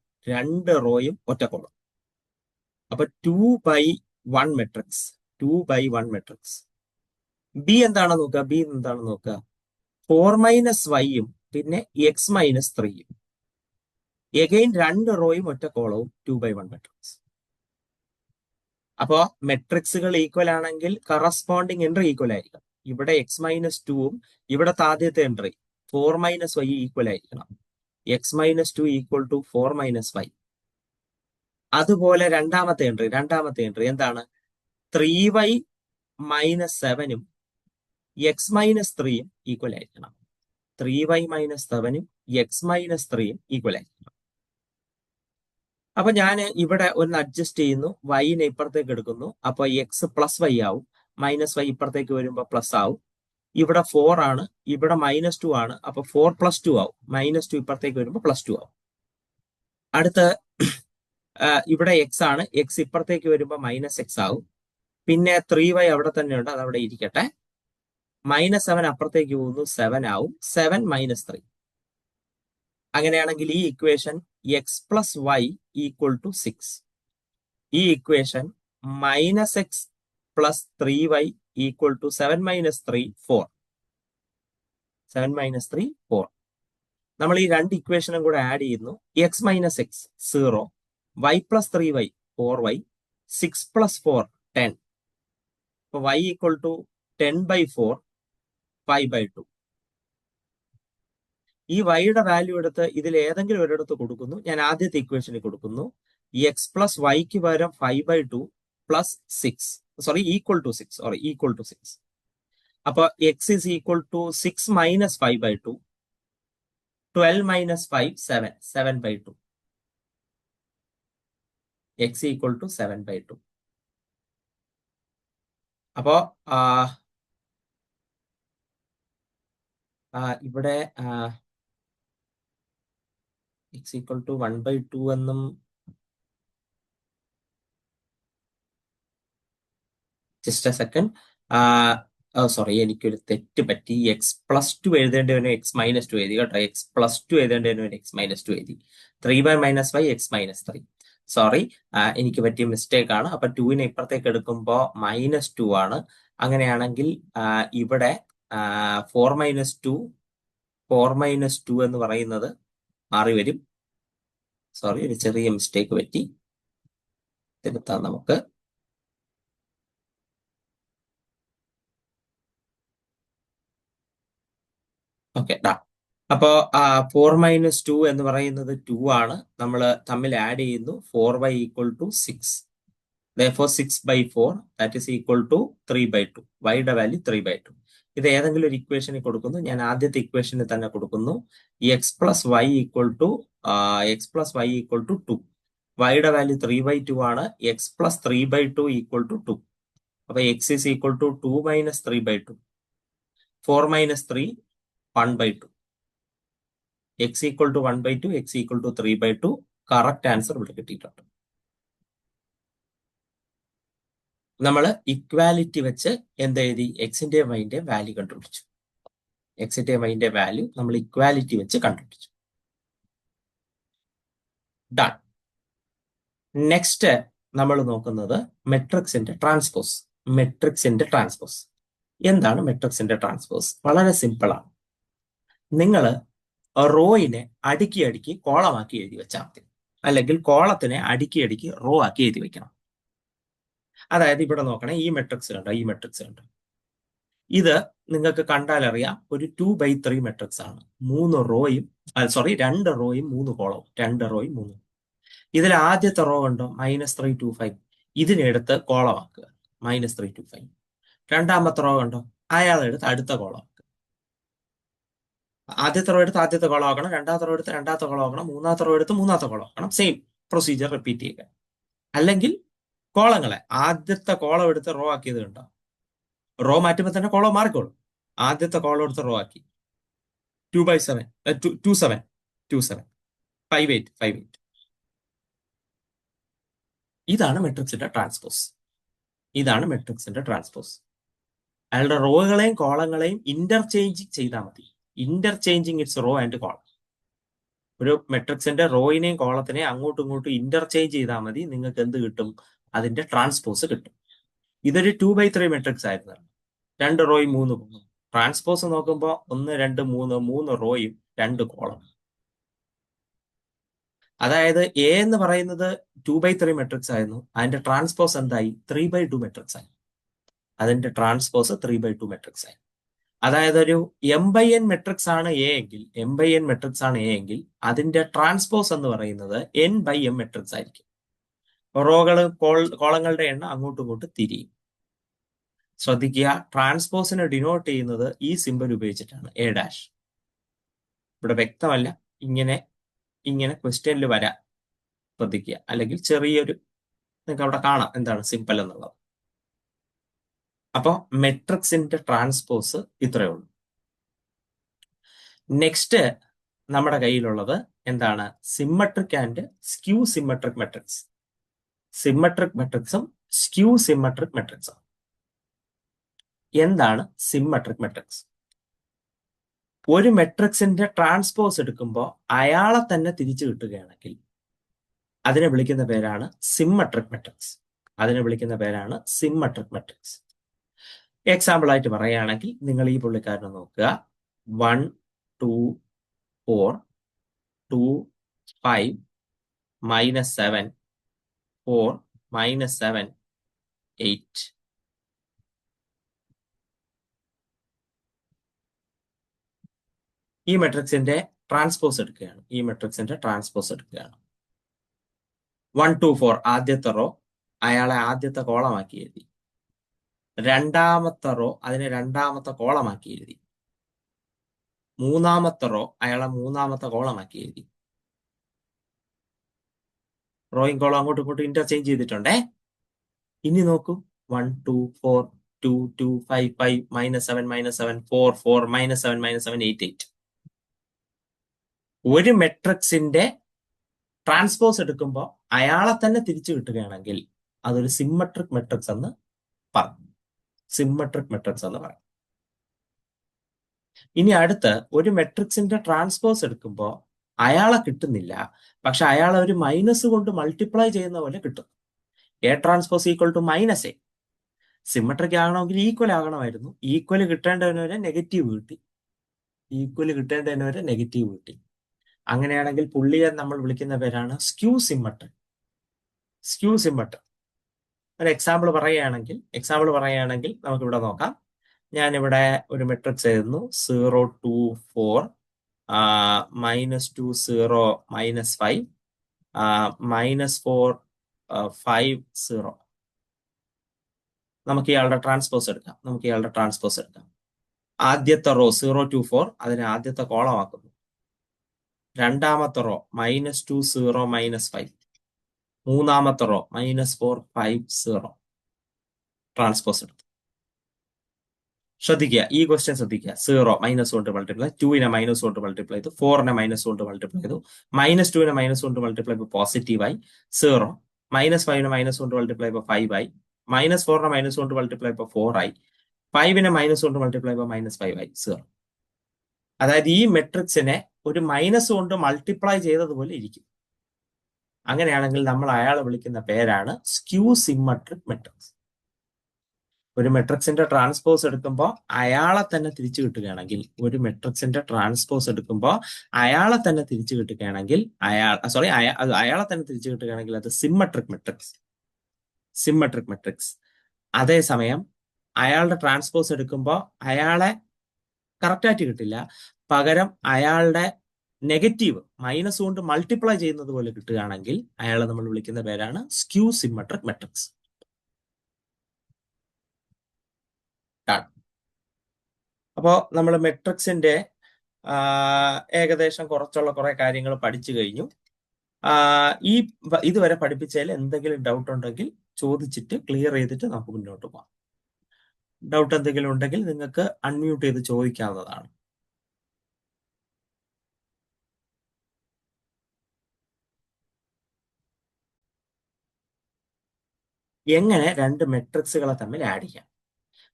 അപ്പൊ 2/1 മെട്രിക്സ്. 2/1 മെട്രിക്സ്. ബി എന്താണെന്ന് നോക്കുക. 4 - y പിന്നെ x - 3. എഗെയിൻ 2 റോയും ഒറ്റ കോളവും 2/1 മെട്രിക്സ്. അപ്പോ മെട്രിക്സുകൾ ഈക്വൽ ആണെങ്കിൽ കറസ്പോണ്ടിങ് എൻട്രി ഈക്വൽ ആയിരിക്കണം. ഇവിടെ x - 2ഉം ഇവിടത്തെ ആദ്യത്തെ എൻട്രി 4 - y ഈക്വൽ ആയിരിക്കണം. x - 2 = 4 - y. അതുപോലെ രണ്ടാമത്തെ എൻട്രി എന്താണ്? 3y - 7ഉം x - 3ഉം ഈക്വൽ ആയിരിക്കണം. 3y - 7ഉം x - 3ഉം ഈക്വൽ ആയിരിക്കണം. അപ്പൊ ഞാൻ ഇവിടെ ഒന്ന് അഡ്ജസ്റ്റ് ചെയ്യുന്നു, വൈനെ ഇപ്പുറത്തേക്ക് എടുക്കുന്നു. അപ്പൊ x +y ആവും, -y ഇപ്പുറത്തേക്ക് വരുമ്പോ പ്ലസ് ആവും. ഇവിടെ 4 ആണ്, ഇവിടെ -2 ആണ്. അപ്പൊ 4 + 2 ആവും. -2 ഇപ്പുറത്തേക്ക് വരുമ്പോ +2 ആവും. അടുത്ത ഇവിടെ x ആണ്, x ഇപ്പുറത്തേക്ക് വരുമ്പോ -x ആവും. പിന്നെ 3y അവിടെ തന്നെ ഉണ്ട്, അത് അവിടെ ഇരിക്കട്ടെ. -7 അപ്പുറത്തേക്ക് പോകുന്നു, 7 ആവും. 7 - 3. അങ്ങനെയാണെങ്കിൽ ഈ ഇക്വേഷൻ x + y = 6. ഈ ഇക്വേഷൻ -x + 3y = 7 - 3 4. 7 - 3 4. നമ്മൾ ഈ രണ്ട് ഇക്വേഷനും കൂടെ ആഡ് ചെയ്യുന്നു. x - x 0, y + 3y 4y, 6 + 4 10. അപ്പൊ y = 10/4 5/2. ഈ വൈയുടെ വാല്യൂ എടുത്ത് ഇതിൽ ഏതെങ്കിലും ഒരിടത്ത് കൊടുക്കുന്നു. ഞാൻ ആദ്യത്തെ ഇക്വേഷനിൽ കൊടുക്കുന്നു. x + yക്ക് പകരം 5/2 + 6 = 6. അപ്പൊ x is equal to 6 - 5/2. 12 - 5 7. 7/2. x = 7/2. അപ്പോ ഇവിടെ x = 1/2 എന്നും ജസ്റ്റ് എ സെക്കൻഡ്. സോറി, എനിക്കൊരു തെറ്റ് പറ്റി. x +2 എഴുതേണ്ടവന് x - 2 എഴുതി കേട്ടോ. x +2 എഴുതേണ്ടവന് x - 2 എഴുതി. 3y - y x - 3. സോറി, എനിക്ക് പറ്റിയ മിസ്റ്റേക്ക് ആണ്. അപ്പൊ 2നെ ഇപ്പുറത്തേക്ക് എടുക്കുമ്പോ -2 ആണ്. അങ്ങനെയാണെങ്കിൽ ഇവിടെ 4 - 2 എന്ന് പറയുന്നത് മാറി വരും. സോറി, ഒരു ചെറിയ മിസ്റ്റേക്ക് പറ്റി. തിരുത്താം നമുക്ക്. ഓക്കെ, അപ്പോ 4 - 2 എന്ന് പറയുന്നത് 2 ആണ്. നമ്മൾ തമ്മിൽ ആഡ് ചെയ്യുന്നു. 4y = 6. Therefore 6/4 that is equal to 3/2. വൈയുടെ വാല്യൂ 3/2. ഇത് ഏതെങ്കിലും ഒരു ഇക്വേഷനിൽ കൊടുക്കുന്നു. ഞാൻ ആദ്യത്തെ ഇക്വേഷനിൽ തന്നെ കൊടുക്കുന്നു. x + y = 2. വൈയുടെ വാല്യൂ 3/2 ആണ്. x + 3/2 = 2. അപ്പൊ x is equal to 2 - 3/2. 4 - 3 1/2. x = 1/2, x = 3/2. Correct answer ഇവിടെ കിട്ടിയിട്ടുണ്ട്. നമ്മൾ ഇക്വാലിറ്റി വെച്ച് എന്തെഴുതി? എക്സിന്റെയും വൈന്റെയും വാല്യൂ കണ്ടുപിടിച്ചു. എക്സിന്റെയും വൈന്റെ വാല്യൂ നമ്മൾ ഇക്വാലിറ്റി വെച്ച് കണ്ടുപിടിച്ചു. ഡൺ. നെക്സ്റ്റ് നമ്മൾ നോക്കുന്നത് മെട്രിക്സിന്റെ ട്രാൻസ്പോസ്. മെട്രിക്സിന്റെ ട്രാൻസ്പോസ് എന്താണ്? മെട്രിക്സിന്റെ ട്രാൻസ്പോസ് വളരെ സിമ്പിൾ ആണ്. നിങ്ങൾ റോയിനെ അടുക്കി അടുക്കി കോളമാക്കി എഴുതി വെച്ചാൽ മതി, അല്ലെങ്കിൽ കോളത്തിനെ അടുക്കി അടുക്കി റോ ആക്കി എഴുതി വെക്കണം. അതായത് ഇവിടെ നോക്കണേ, ഈ മെട്രിക്സ് കണ്ടോ, ഈ മെട്രിക്സ് കണ്ടോ, ഇത് നിങ്ങൾക്ക് കണ്ടാലറിയാം ഒരു 2/3 മെട്രിക്സ് ആണ്. 3 റോയും, സോറി 2 റോയും 3 കോളവും, 2 റോയും 3. ഇതിൽ ആദ്യത്തെ റോ കണ്ടോ, -325. ഇതിനെടുത്ത് കോളമാക്കുക, -325. രണ്ടാമത്തെ റോ കണ്ടോ, അയാളെടുത്ത് അടുത്ത കോളം. ആദ്യത്തെ റോ എടുത്ത് ആദ്യത്തെ കോളം ആക്കണം, രണ്ടാമത്തെ റോ എടുത്ത് രണ്ടാമത്തെ കോളം ആക്കണം, മൂന്നാമത്തെ റോ എടുത്ത് മൂന്നാമത്തെ കോളം ആക്കണം. സെയിം പ്രൊസീജിയർ റിപ്പീറ്റ് ചെയ്യുക. അല്ലെങ്കിൽ കോളങ്ങളെ ആദ്യത്തെ കോളം എടുത്ത് റോ ആക്കിയത് കണ്ടോ, റോ മാറ്റുമ്പോൾ തന്നെ കോളം മാറിക്കോളും. ആദ്യത്തെ കോളം എടുത്ത് റോ ആക്കി 2/7, 27, 27, 58, 58. ഇതാണ് മെട്രിക്സിന്റെ ട്രാൻസ്പോസ്. ഇതാണ് മെട്രിക്സിന്റെ ട്രാൻസ്പോസ്. അയാളുടെ റോകളെയും കോളങ്ങളെയും ഇന്റർചേഞ്ചിങ് ചെയ്താൽ മതി. Interchanging its row and column. ഒരു മെട്രിക്സിന്റെ റോയിനെയും കോളത്തിനെയും അങ്ങോട്ടും ഇങ്ങോട്ടും ഇന്റർചേഞ്ച് ചെയ്താൽ മതി. നിങ്ങൾക്ക് എന്ത് കിട്ടും? അതിന്റെ ട്രാൻസ്പോസ് കിട്ടും. ഇതൊരു 2/3 മെട്രിക്സ് ആയിരുന്നു, 2 റോയും 3 കോളം. ട്രാൻസ്പോസ് നോക്കുമ്പോൾ 1, 2, 3 റോയും 2 കോളം. അതായത് എ എന്ന് പറയുന്നത് 2/3 മെട്രിക്സ് ആയിരുന്നു, അതിന്റെ ട്രാൻസ്പോസ് എന്തായി? 3/2 മെട്രിക്സ് ആയി. അതിന്റെ ട്രാൻസ്പോസ് 3/2 മെട്രിക്സ് ആയി. അതായത് ഒരു m/n മെട്രിക്സ് ആണ് എ എങ്കിൽ, m/n മെട്രിക്സ് ആണ് എ എങ്കിൽ അതിന്റെ ട്രാൻസ്പോസ് എന്ന് പറയുന്നത് n/m മെട്രിക്സ് ആയിരിക്കും. റോകള് കോളങ്ങളുടെ എണ്ണം അങ്ങോട്ടും ഇങ്ങോട്ടും തിരിയും. ശ്രദ്ധിക്കുക, ട്രാൻസ്പോസിനെ ഡിനോട്ട് ചെയ്യുന്നത് ഈ സിമ്പൽ ഉപയോഗിച്ചിട്ടാണ്, a'. ഇവിടെ വ്യക്തമല്ല, ഇങ്ങനെ ഇങ്ങനെ ക്വസ്റ്റ്യനിൽ വരാം, ശ്രദ്ധിക്കുക. അല്ലെങ്കിൽ ചെറിയൊരു നിങ്ങൾക്ക് അവിടെ കാണാം എന്താണ് സിമ്പൽ എന്നുള്ളത്. അപ്പൊ മെട്രിക്സിന്റെ ട്രാൻസ്പോസ് ഇത്രയേ ഉള്ളൂ. നെക്സ്റ്റ് നമ്മുടെ കയ്യിലുള്ളത് എന്താണ്? Symmetric and skew symmetric matrix. Symmetric മെട്രിക്സും സ്ക്യൂ സിമ്മട്രിക് മെട്രിക്സും. എന്താണ് സിമ്മട്രിക് മെട്രിക്സ്? ഒരു മെട്രിക്സിന്റെ ട്രാൻസ്പോസ് എടുക്കുമ്പോൾ അയാളെ തന്നെ തിരിച്ചു കിട്ടുകയാണെങ്കിൽ അതിനെ വിളിക്കുന്ന പേരാണ് സിമ്മട്രിക് മെട്രിക്സ്. അതിനെ വിളിക്കുന്ന പേരാണ് സിമ്മട്രിക് മെട്രിക്സ്. എക്സാമ്പിൾ ആയിട്ട് പറയുകയാണെങ്കിൽ നിങ്ങൾ ഈ പുള്ളിക്കാരനെ നോക്കുക. 1, 2, 4, 2, 5, -7, 4, -7, 8. ഈ മെട്രിക്സിന്റെ ട്രാൻസ്പോസ് എടുക്കുകയാണ്. ഈ മെട്രിക്സിന്റെ ട്രാൻസ്പോസ് എടുക്കുകയാണ്. 1, 2, 4 ആദ്യത്തെ റോ അയാളെ ആദ്യത്തെ കോളമാക്കി എഴുതി. രണ്ടാമത്തെ റോ അതിനെ രണ്ടാമത്തെ കോളമാക്കി എഴുതി. മൂന്നാമത്തെ റോ അയാളെ മൂന്നാമത്തെ കോളമാക്കി എഴുതി. റോയും കോളം അങ്ങോട്ടും ഇങ്ങോട്ടും ഇന്റർചേഞ്ച് ചെയ്തിട്ടുണ്ടേ. ഇനി നോക്കൂ, 1, 2, 4, 2, 2, 5, 5, -7, -7, 4, 4, -7, -7, 8, 8. ഒരു മെട്രിക്സിന്റെ ട്രാൻസ്പോസ് എടുക്കുമ്പോൾ അയാളെ തന്നെ തിരിച്ചു കിട്ടുകയാണെങ്കിൽ അതൊരു സിമ്മട്രിക് മെട്രിക്സ് എന്ന് പറയും. സിമ്മട്രിക് മെട്രിക്സ് എന്ന് പറയും. ഇനി അടുത്ത് ഒരു മെട്രിക്സിന്റെ ട്രാൻസ്പോസ് എടുക്കുമ്പോൾ അയാളെ കിട്ടുന്നില്ല, പക്ഷെ അയാളെ ഒരു മൈനസ് കൊണ്ട് മൾട്ടിപ്ലൈ ചെയ്യുന്ന പോലെ കിട്ടും. A transpose equal to -a. Symmetric ആകണമെങ്കിൽ ഈക്വൽ ആകണമായിരുന്നു. ഈക്വൽ കിട്ടേണ്ടതിന് വരെ നെഗറ്റീവ് കിട്ടി. ഈക്വൽ കിട്ടേണ്ടതിന് വരെ നെഗറ്റീവ് കിട്ടി. അങ്ങനെയാണെങ്കിൽ പുള്ളിയെ നമ്മൾ വിളിക്കുന്ന പേരാണ് സ്ക്യൂ സിമ്മട്രിക്. Skew symmetric. ഒരു എക്സാമ്പിൾ പറയുകയാണെങ്കിൽ നമുക്കിവിടെ നോക്കാം. ഞാനിവിടെ ഒരു മെട്രിക്സ് എഴുതുന്നു. 0, 2, 4, -2, 0, -5, -4, 5, 0. നമുക്ക് ഇയാളുടെ ട്രാൻസ്പോസ് എടുക്കാം. ആദ്യത്തെ റോ 0, 2, 4 അതിനെ ആദ്യത്തെ കോളമാക്കുന്നു. രണ്ടാമത്തെ റോ -2, 0, -5. മൂന്നാമത്തെ റോ -4, 5, 0. ട്രാൻസ്പോസ് എടുത്തു. ശ്രദ്ധിക്കുക, ഈ ക്വസ്റ്റ്യൻ ശ്രദ്ധിക്കുക. 0 -1 കൊണ്ട് മൾട്ടിപ്ലൈ, 2നെ -1 കൊണ്ട് മൾട്ടിപ്ലൈ ചെയ്തു, 4നെ -1 കൊണ്ട് മൾട്ടിപ്ലൈ ചെയ്തു, -2നെ -1 കൊണ്ട് മൾട്ടിപ്ലൈ ചെയ്തപ്പോൾ പോസിറ്റീവായി 0, -5നെ -1 കൊണ്ട് മൾട്ടിപ്ലൈ ചെയ്തപ്പോൾ 5 ആയി, -4നെ -1 കൊണ്ട് മൾട്ടിപ്ലൈ ചെയ്തപ്പോൾ 4 ആയി, 5നെ -1 കൊണ്ട് മൾട്ടിപ്ലൈ ചെയ്തപ്പോൾ -5 ആയി, 0. അതായത് ഈ മെട്രിക്സിനെ ഒരു മൈനസ് കൊണ്ട് മൾട്ടിപ്ലൈ ചെയ്തതുപോലെ ഇരിക്കും. അങ്ങനെയാണെങ്കിൽ നമ്മൾ അയാളെ വിളിക്കുന്ന പേരാണ് സ്ക്യൂ സിമ്മട്രിക് മെട്രിക്സ്. ഒരു മെട്രിക്സിന്റെ ട്രാൻസ്പോസ് എടുക്കുമ്പോൾ അയാളെ തന്നെ തിരിച്ചു കിട്ടുകയാണെങ്കിൽ, ഒരു മെട്രിക്സിന്റെ ട്രാൻസ്പോസ് എടുക്കുമ്പോൾ അയാളെ തന്നെ തിരിച്ചു കിട്ടുകയാണെങ്കിൽ അയാളെ തന്നെ തിരിച്ചു കിട്ടുകയാണെങ്കിൽ അത് സിമ്മട്രിക് മെട്രിക്സ്. Symmetric matrix. അതേസമയം അയാളുടെ ട്രാൻസ്പോസ് എടുക്കുമ്പോൾ അയാളെ കറക്റ്റായിട്ട് കിട്ടില്ല, പകരം അയാളുടെ നെഗറ്റീവ് മൈനസ് കൊണ്ട് മൾട്ടിപ്ലൈ ചെയ്യുന്നത് പോലെ കിട്ടുകയാണെങ്കിൽ അയാളെ നമ്മൾ വിളിക്കുന്ന പേരാണ് സ്ക്യൂ സിമ്മട്രിക് മെട്രിക്സ്. അപ്പോൾ നമ്മൾ മെട്രിക്സിന്റെ ഏകദേശം കുറെ കാര്യങ്ങൾ പഠിച്ചു കഴിഞ്ഞു. ഇതുവരെ പഠിപ്പിച്ചതിൽ എന്തെങ്കിലും ഡൗട്ട് ഉണ്ടെങ്കിൽ ചോദിച്ചിട്ട് ക്ലിയർ ചെയ്തിട്ട് നമുക്ക് മുന്നോട്ട് പോകാം. ഡൗട്ട് എന്തെങ്കിലും ഉണ്ടെങ്കിൽ നിങ്ങൾക്ക് അൺമ്യൂട്ട് ചെയ്ത് ചോദിക്കാവുന്നതാണ്. എങ്ങനെ രണ്ട് മെട്രിക്സുകളെ തമ്മിൽ ആഡ് ചെയ്യാം?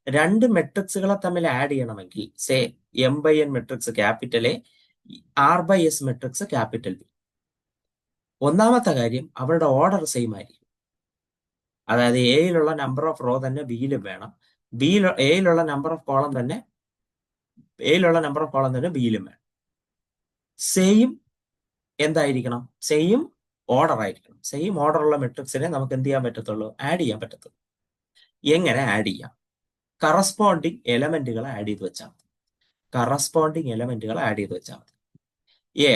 രണ്ട് മെട്രിക്സുകളെ തമ്മിൽ ആഡ് ചെയ്യണമെങ്കിൽ say M/N matrix capital A, R/S matrix capital B. ഒന്നാമത്തെ കാര്യം അവരുടെ ഓർഡർ സെയിം ആയിരിക്കും. അതായത് എയിലുള്ള നമ്പർ ഓഫ് റോ തന്നെ ബിയിലും വേണം, എയിലുള്ള നമ്പർ ഓഫ് കോളം തന്നെ ബിയിലും വേണം. സെയിം എന്തായിരിക്കണം? സെയിം ഓർഡർ ആയിരിക്കണം. സെയിം ഓർഡറുള്ള മെട്രിക്സിനെ നമുക്ക് എന്ത് ചെയ്യാൻ പറ്റത്തുള്ളൂ? ആഡ് ചെയ്യാൻ പറ്റത്തുള്ളൂ. എങ്ങനെ ആഡ് ചെയ്യാം? കറസ്പോണ്ടിങ് എലമെന്റുകളെ ആഡ് ചെയ്ത് വെച്ചാൽ മതി. കറസ്പോണ്ടിങ് എലമെന്റുകളെ ആഡ് ചെയ്ത് വെച്ചാൽ മതി.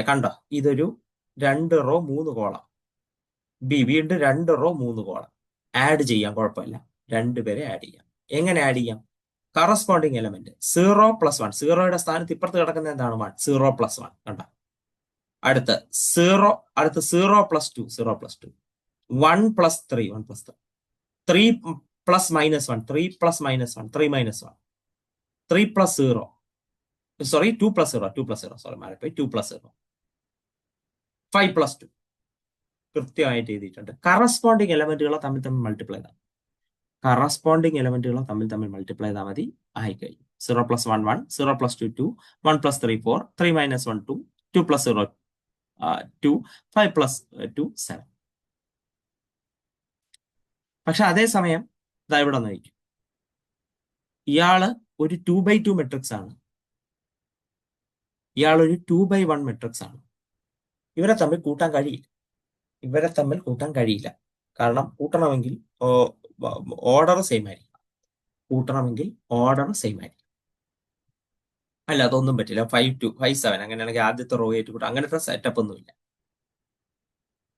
കണ്ടോ, ഇതൊരു 2 റോ 3 കോളം. ബി വീണ്ടും 2 റോ 3 കോളം. ആഡ് ചെയ്യാം, കുഴപ്പമില്ല. രണ്ടുപേരെ ആഡ് ചെയ്യാം. എങ്ങനെ ആഡ് ചെയ്യാം? Corresponding element 0 + 1. സീറോയുടെ സ്ഥാനത്ത് ഇപ്പുറത്ത് കിടക്കുന്ന എന്താണ്? 1. 0 + 1 കണ്ട. അടുത്ത് 0 + 2. 0 + 2. 1 + 3. 1 + 3. 3 + -1. 3 + -1. 3 - 1. 3 + 0. സോറി 2 + 0. 2 + 0. സോറി മാറിപ്പോയി. 2 + 0. 5 + 2. കൃത്യമായിട്ട് എഴുതിയിട്ടുണ്ട്. കറസ്പോണ്ടിങ് എലമെന്റുകളെ തമ്മിൽ മൾട്ടിപ്ലൈ ചെയ്താൽ മതി. ആയിക്കഴിഞ്ഞു. 0 + 1 1. 0 + 2 2. 1 + 3 4. 3 - 1 2. 2 + 0 2. 5 + 2 7. പക്ഷെ അതേസമയം ഇതാ ഇവിടെ നോക്കും, ഇയാള് ഒരു 2/2 മെട്രിക്സ് ആണ്, ഇയാളൊരു 2/1 മെട്രിക്സ് ആണ്. ഇവരെ തമ്മിൽ കൂട്ടാൻ കഴിയില്ല. കാരണം കൂട്ടണമെങ്കിൽ ഓർഡർ സെയിം ആയിരിക്കും. അല്ല, അതൊന്നും പറ്റില്ല. 5 2 5 7 അങ്ങനെയാണെങ്കിൽ ആദ്യത്തെ റോ ആയിട്ട് കൂട്ടാം. അങ്ങനത്തെ സെറ്റപ്പ് ഒന്നുമില്ല,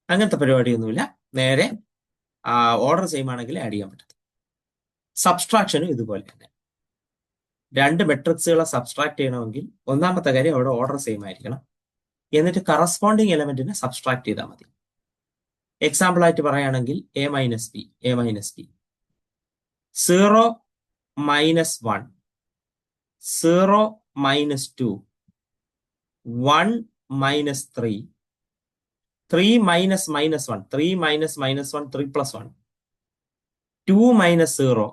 അങ്ങനത്തെ പരിപാടിയൊന്നുമില്ല. നേരെ ഓർഡർ സെയിം ആണെങ്കിൽ ആഡ് ചെയ്യാൻ പറ്റും. സബ്സ്ട്രാക്ഷനും ഇതുപോലെ തന്നെ. രണ്ട് മെട്രിക്സുകളെ സബ്സ്ട്രാക്ട് ചെയ്യണമെങ്കിൽ ഒന്നാമത്തെ കാര്യം അവിടെ ഓർഡർ സെയിം ആയിരിക്കണം. എന്നിട്ട് കറസ്പോണ്ടിങ് എലമെന്റിനെ സബ്സ്ട്രാക്ട് ചെയ്താൽ മതി. എക്സാമ്പിൾ ആയിട്ട് പറയുകയാണെങ്കിൽ A - B. 0 - 1. 0 - 2. 1 - 3. 3 - -1. 3 - -1. 3 + 1. 2 - 0.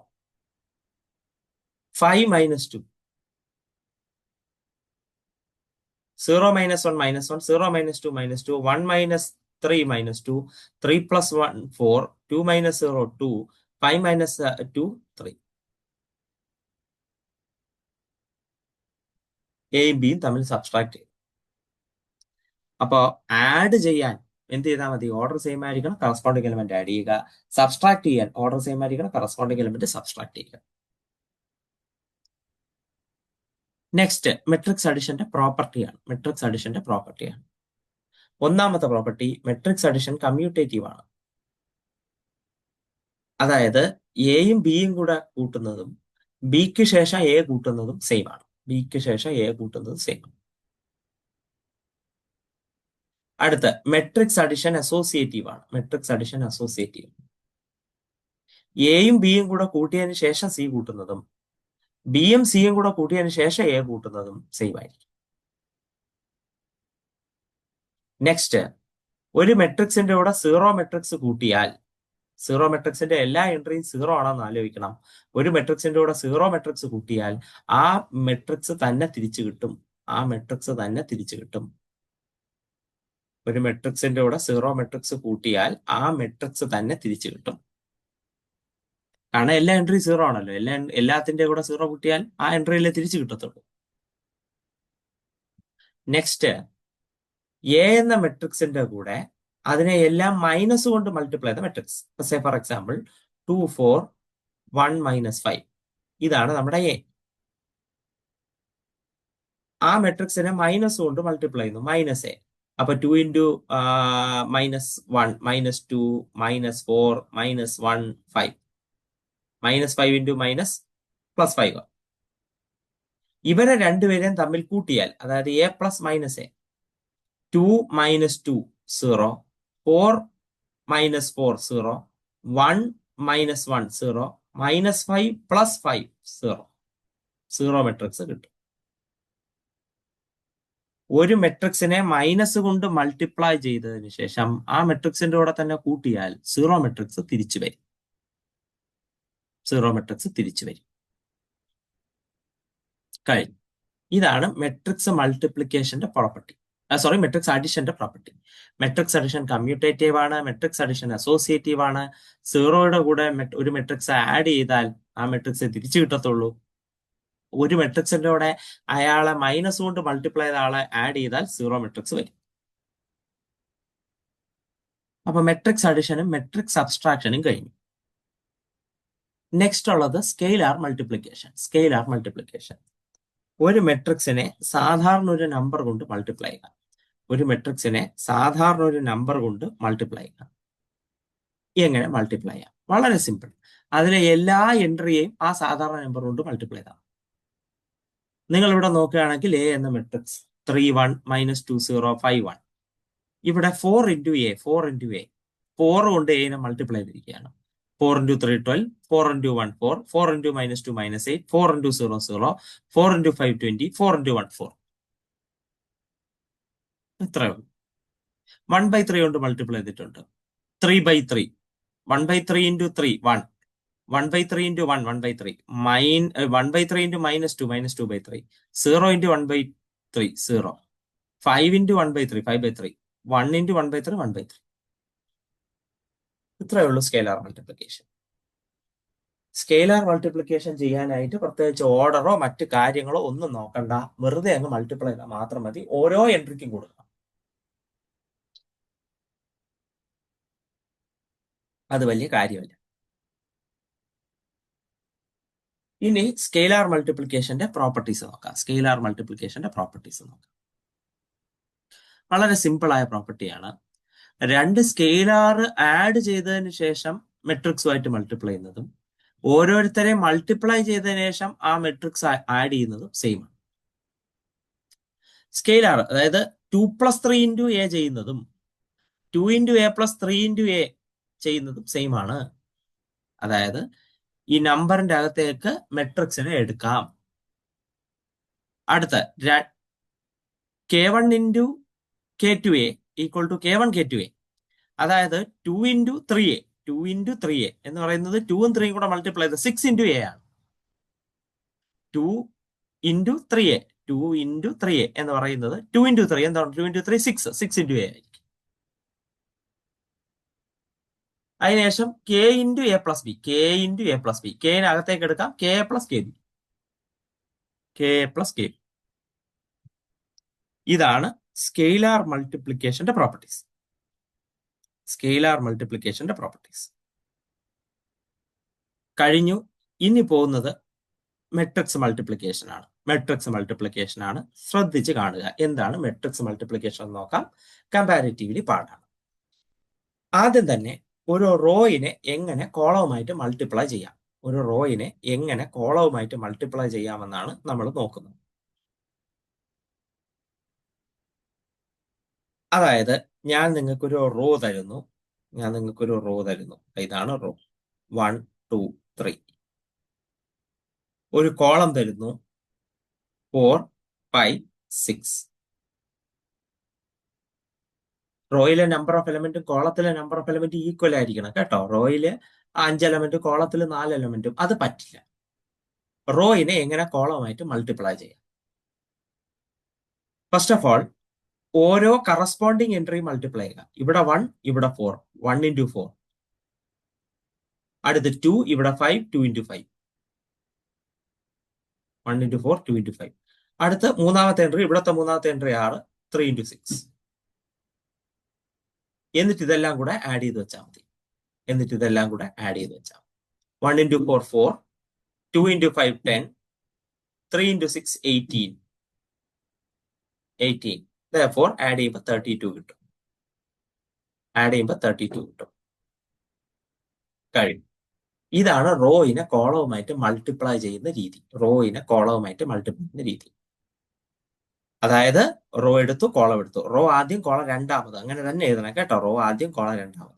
5 - 2. 0 - 1 - 1. 0 - 2 - 2. 1 - 3 - 2. 3 + 1 4. 2 - 0 2. 5 - 2 3. എയും ബിയും തമ്മിൽ സബ്സ്ട്രാക്ട് ചെയ്യും. അപ്പോൾ ആഡ് ചെയ്യാൻ എന്ത് ചെയ്താൽ മതി? ഓർഡർ സെയിം ആയിരിക്കണം, കറസ്പോണ്ടിങ് എലമെന്റ് ആഡ് ചെയ്യുക. സബ്സ്ട്രാക്ട് ചെയ്യാൻ ഓർഡർ സെയിം ആയിരിക്കണം, കറസ്പോണ്ടിങ് എലമെന്റ് സബ്സ്ട്രാക്ട് ചെയ്യുക. നെക്സ്റ്റ് മെട്രിക്സ് അഡിഷന്റെ പ്രോപ്പർട്ടിയാണ്. ഒന്നാമത്തെ പ്രോപ്പർട്ടി, മെട്രിക്സ് അഡിഷൻ കമ്മ്യൂട്ടേറ്റീവ് ആണ്. അതായത് എയും ബിയും കൂടെ കൂട്ടുന്നതും ബിക്ക് ശേഷം എ കൂട്ടുന്നതും സെയിം ആണ്. അടുത്ത മെട്രിക്സ് അഡിഷൻ അസോസിയേറ്റീവ് ആണ്. എയും ബിയും കൂടെ കൂട്ടിയതിന് ശേഷം സി കൂട്ടുന്നതും ബിയും സിയും കൂടെ കൂട്ടിയതിന് ശേഷം എ കൂട്ടുന്നതും സെയിം ആയിരിക്കും. നെക്സ്റ്റ്, ഒരു മെട്രിക്സിന്റെ കൂടെ സീറോ മെട്രിക്സ് കൂട്ടിയാൽ, സീറോ മെട്രിക്സിന്റെ എല്ലാ എൻട്രിയും 0 ആണെന്ന് ആലോചിക്കണം. ഒരു മെട്രിക്സിന്റെ കൂടെ സീറോ മെട്രിക്സ് കൂട്ടിയാൽ ആ മെട്രിക്സ് തന്നെ തിരിച്ചു കിട്ടും. ഒരു മെട്രിക്സിന്റെ കൂടെ സീറോ മെട്രിക്സ് കൂട്ടിയാൽ ആ മെട്രിക്സ് തന്നെ തിരിച്ചു കിട്ടും. കാരണം എല്ലാ എൻട്രി സീറോ ആണല്ലോ. എല്ലാത്തിന്റെ കൂടെ സീറോ കൂട്ടിയാൽ ആ എൻട്രിയിലെ തിരിച്ചു കിട്ടത്തുള്ളൂ. നെക്സ്റ്റ്, എ എന്ന മെട്രിക്സിന്റെ കൂടെ അതിനെ എല്ലാം മൈനസ് കൊണ്ട് മൾട്ടിപ്ലൈ ചെയ്ത മെട്രിക്സ്. ഫോർ എക്സാമ്പിൾ 2 4 1 -5 ഇതാണ് നമ്മുടെ എ. ആ മെട്രിക്സിനെ മൈനസ് കൊണ്ട് മൾട്ടിപ്ലൈ ചെയ്യുന്നു, മൈനസ് എ. അപ്പൊ 2 ഇൻറ്റു -1 -2 -4 -1 5 -5 ഇൻറ്റു +5. ഇവരെ രണ്ടുപേരെയും തമ്മിൽ കൂട്ടിയാൽ, അതായത് A plus minus A, 2 -2 0, 4 -4 0, 1 -1 0, -5 + 5 0. Zero matrix കിട്ടും. ഒരു മെട്രിക്സിനെ മൈനസ് കൊണ്ട് മൾട്ടിപ്ലൈ ചെയ്തതിന് ശേഷം ആ മെട്രിക്സിന്റെ കൂടെ തന്നെ കൂട്ടിയാൽ സീറോ മെട്രിക്സ് തിരിച്ചു വരും. സീറോ മെട്രിക്സ് തിരിച്ചു വരും. കഴിഞ്ഞു. ഇതാണ് മെട്രിക്സ് മൾട്ടിപ്ലിക്കേഷന്റെ പ്രോപ്പർട്ടി. മെട്രിക്സ് അഡിഷന്റെ പ്രോപ്പർട്ടി. മെട്രിക്സ് അഡിഷൻ കമ്മ്യൂട്ടേറ്റീവ് ആണ്. മെട്രിക്സ് അഡിഷൻ അസോസിയേറ്റീവ് ആണ്. സീറോയുടെ കൂടെ ഒരു മെട്രിക്സ് ആഡ് ചെയ്താൽ ആ മെട്രിക്സ് തിരിച്ചു കിട്ടത്തുള്ളൂ. ഒരു മെട്രിക്സിന്റെ കൂടെ അയാളെ മൈനസ് കൊണ്ട് മൾട്ടിപ്ലൈ ചെയ്ത ആളെ ആഡ് ചെയ്താൽ സീറോ മെട്രിക്സ് വരും. അപ്പൊ മെട്രിക്സ് അഡിഷനും മെട്രിക്സ് സബ്സ്ട്രാക്ഷനും കഴിഞ്ഞു. നെക്സ്റ്റ് ഉള്ളത് സ്കെയിലാർ മൾട്ടിപ്ലിക്കേഷൻ. സ്കെയിലാർ മൾട്ടിപ്ലിക്കേഷൻ ഒരു മെട്രിക്സിനെ സാധാരണ ഒരു നമ്പർ കൊണ്ട് മൾട്ടിപ്ലൈ ചെയ്യാം. ഒരു മെട്രിക്സിനെ സാധാരണ ഒരു നമ്പർ കൊണ്ട് മൾട്ടിപ്ലൈ ചെയ്യാം. എങ്ങനെ മൾട്ടിപ്ലൈ ചെയ്യാം? വളരെ സിമ്പിൾ. അതിലെ എല്ലാ എൻട്രിയെയും ആ സാധാരണ നമ്പർ കൊണ്ട് മൾട്ടിപ്ലൈ ചെയ്യാം. നിങ്ങൾ ഇവിടെ നോക്കുകയാണെങ്കിൽ എ എന്ന മെട്രിക്സ് 3 1 -2 0 5 1. ഇവിടെ 4 ഇൻറ്റു എ 4 കൊണ്ട് എനെ മൾട്ടിപ്ലൈ ചെയ്തിരിക്കുകയാണ്. 4 into 3 12, 4 into 1 4, 4 into -2 -8, 4 into 0 0, 4 into 5 20, 4 into 1 4. ഇത്രയേ ഉള്ളൂ. 1/3 കൊണ്ട് മൾട്ടിപ്ലൈ ചെയ്തിട്ടുണ്ട്. 3/3, 1/3 into 3 1, 1/3 into 1 1/3, 1/3 into -2 -2/3, 0 into 1/3 0, 5 into 1/3 5/3, 1 into 1/3 1/3. ഇത്രയേ ഉള്ളൂ സ്കെയിലാർ മൾട്ടിപ്ലിക്കേഷൻ. സ്കെയിലാർ മൾട്ടിപ്ലിക്കേഷൻ ചെയ്യാനായിട്ട് പ്രത്യേകിച്ച് ഓർഡറോ മറ്റു കാര്യങ്ങളോ ഒന്നും നോക്കണ്ട. വെറുതെ അങ്ങ് മൾട്ടിപ്ലൈ ചെയ്താൽ മാത്രം മതി. ഓരോ എൻട്രിക്കും കൊടുക്കണം. അത് വലിയ കാര്യമല്ല. ഇനി സ്കെയിലാർ മൾട്ടിപ്ലിക്കേഷന്റെ പ്രോപ്പർട്ടീസ് നോക്കാം. സ്കെയിലാർ മൾട്ടിപ്ലിക്കേഷന്റെ പ്രോപ്പർട്ടീസ് നോക്കാം. വളരെ സിമ്പിൾ ആയ പ്രോപ്പർട്ടിയാണ്. രണ്ട് സ്കെയിലാർ ആഡ് ചെയ്തതിന് ശേഷം മെട്രിക്സുമായിട്ട് മൾട്ടിപ്ലൈ ചെയ്യുന്നതും ഓരോരുത്തരെ മൾട്ടിപ്ലൈ ചെയ്തതിനു ശേഷം ആ മെട്രിക്സ് ആഡ് ചെയ്യുന്നതും സെയിം ആണ്. സ്കെയിലാർ, അതായത് 2 + 3 ഇൻറ്റു എ ചെയ്യുന്നതും 2 into A plus 3 into A ചെയ്യുന്നതും സെയിം ആണ്. അതായത് ഈ നമ്പറിന്റെ അകത്തേക്ക് മെട്രിക്സിനെ എടുക്കാം. അടുത്ത k1 into k2a equal to k1 k2a. അതായത് 2 ഇൻറ്റു 3a 2 ഇൻറ്റു 3a എന്ന് പറയുന്നത് 2ഉം 3യും കൂടെ മൾട്ടിപ്ലൈ ചെയ്ത് 6 ഇൻറ്റു എ ആണ്. 2 ഇൻറ്റു 3a 2 ഇൻറ്റു 3a എന്ന് പറയുന്നത് 2 ഇൻറ്റു 3 എന്താണ്? 2 ഇൻറ്റു 3 6 ഇൻറ്റു എ ആയിരിക്കും. അതിനുശേഷം k into A plus B, k into A plus B, kനകത്തേക്ക് എടുക്കാം k plus k B, k plus k B. ഇതാണ് സ്കെയിലാർ മൾട്ടിപ്ലിക്കേഷന്റെ പ്രോപ്പർട്ടീസ്. സ്കെയിലാർ മൾട്ടിപ്ലിക്കേഷന്റെ പ്രോപ്പർട്ടീസ് കഴിഞ്ഞു. ഇനി പോകുന്നത് മെട്രിക്സ് മൾട്ടിപ്ലിക്കേഷൻ ആണ്. മെട്രിക്സ് മൾട്ടിപ്ലിക്കേഷൻ ആണ്. ശ്രദ്ധിച്ച് കാണുക. എന്താണ് മെട്രിക്സ് മൾട്ടിപ്ലിക്കേഷൻ എന്ന് നോക്കാം. കമ്പാരിറ്റീവ്ലി പാടാണ്. ആദ്യം തന്നെ ഒരു റോയിനെ എങ്ങനെ കോളവുമായിട്ട് മൾട്ടിപ്ലൈ ചെയ്യാം, ഒരു റോയിനെ എങ്ങനെ കോളവുമായിട്ട് മൾട്ടിപ്ലൈ ചെയ്യാമെന്നാണ് നമ്മൾ നോക്കുന്നത്. അതായത് ഞാൻ നിങ്ങൾക്കൊരു റോ തരുന്നു. ഇതാണ് റോ 1 2 3. ഒരു കോളം തരുന്നു 4 5 6. റോയിലെ നമ്പർ ഓഫ് എലമെന്റും കോളത്തിലെ നമ്പർ ഓഫ് എലമെന്റ് ഈക്വൽ ആയിരിക്കണം കേട്ടോ. റോയില് 5 എലമെന്റും കോളത്തിൽ 4 എലമെന്റും അത് പറ്റില്ല. റോയിനെ എങ്ങനെ കോളവുമായിട്ട് മൾട്ടിപ്ലൈ ചെയ്യാം? ഫസ്റ്റ് ഓഫ് ഓൾ ഓരോ കറസ്പോണ്ടിങ് എൻട്രി മൾട്ടിപ്ലൈ ചെയ്യുക. ഇവിടെ 1, ഇവിടെ 4, 1 ഇൻറ്റു 4. അടുത്ത് 2, ഇവിടെ 5, 2 ഇൻറ്റു 5, 1 ഇൻറ്റു 4, 2 ഇൻറ്റു 5. അടുത്ത് മൂന്നാമത്തെ എൻട്രി, ഇവിടത്തെ മൂന്നാമത്തെ എൻട്രി 6, 3 ഇൻറ്റു 6. എന്നിട്ട് ഇതെല്ലാം കൂടെ ആഡ് ചെയ്ത് വെച്ചാൽ മതി. 1 into 4, 4, 2 into 5, 10, 3 into 6, 18. Therefore, add ചെയ്യുമ്പോൾ 32 കിട്ടും. കഴിയും. ഇതാണ് റോയിനെ കോളവുമായിട്ട് മൾട്ടിപ്ലൈ ചെയ്യുന്ന രീതി. അതായത് റോ എടുത്തു, കോളം എടുത്തു. റോ ആദ്യം, കോളം രണ്ടാമത്. അങ്ങനെ തന്നെ എഴുതണം കേട്ടോ. റോ ആദ്യം, കോളം രണ്ടാമത്.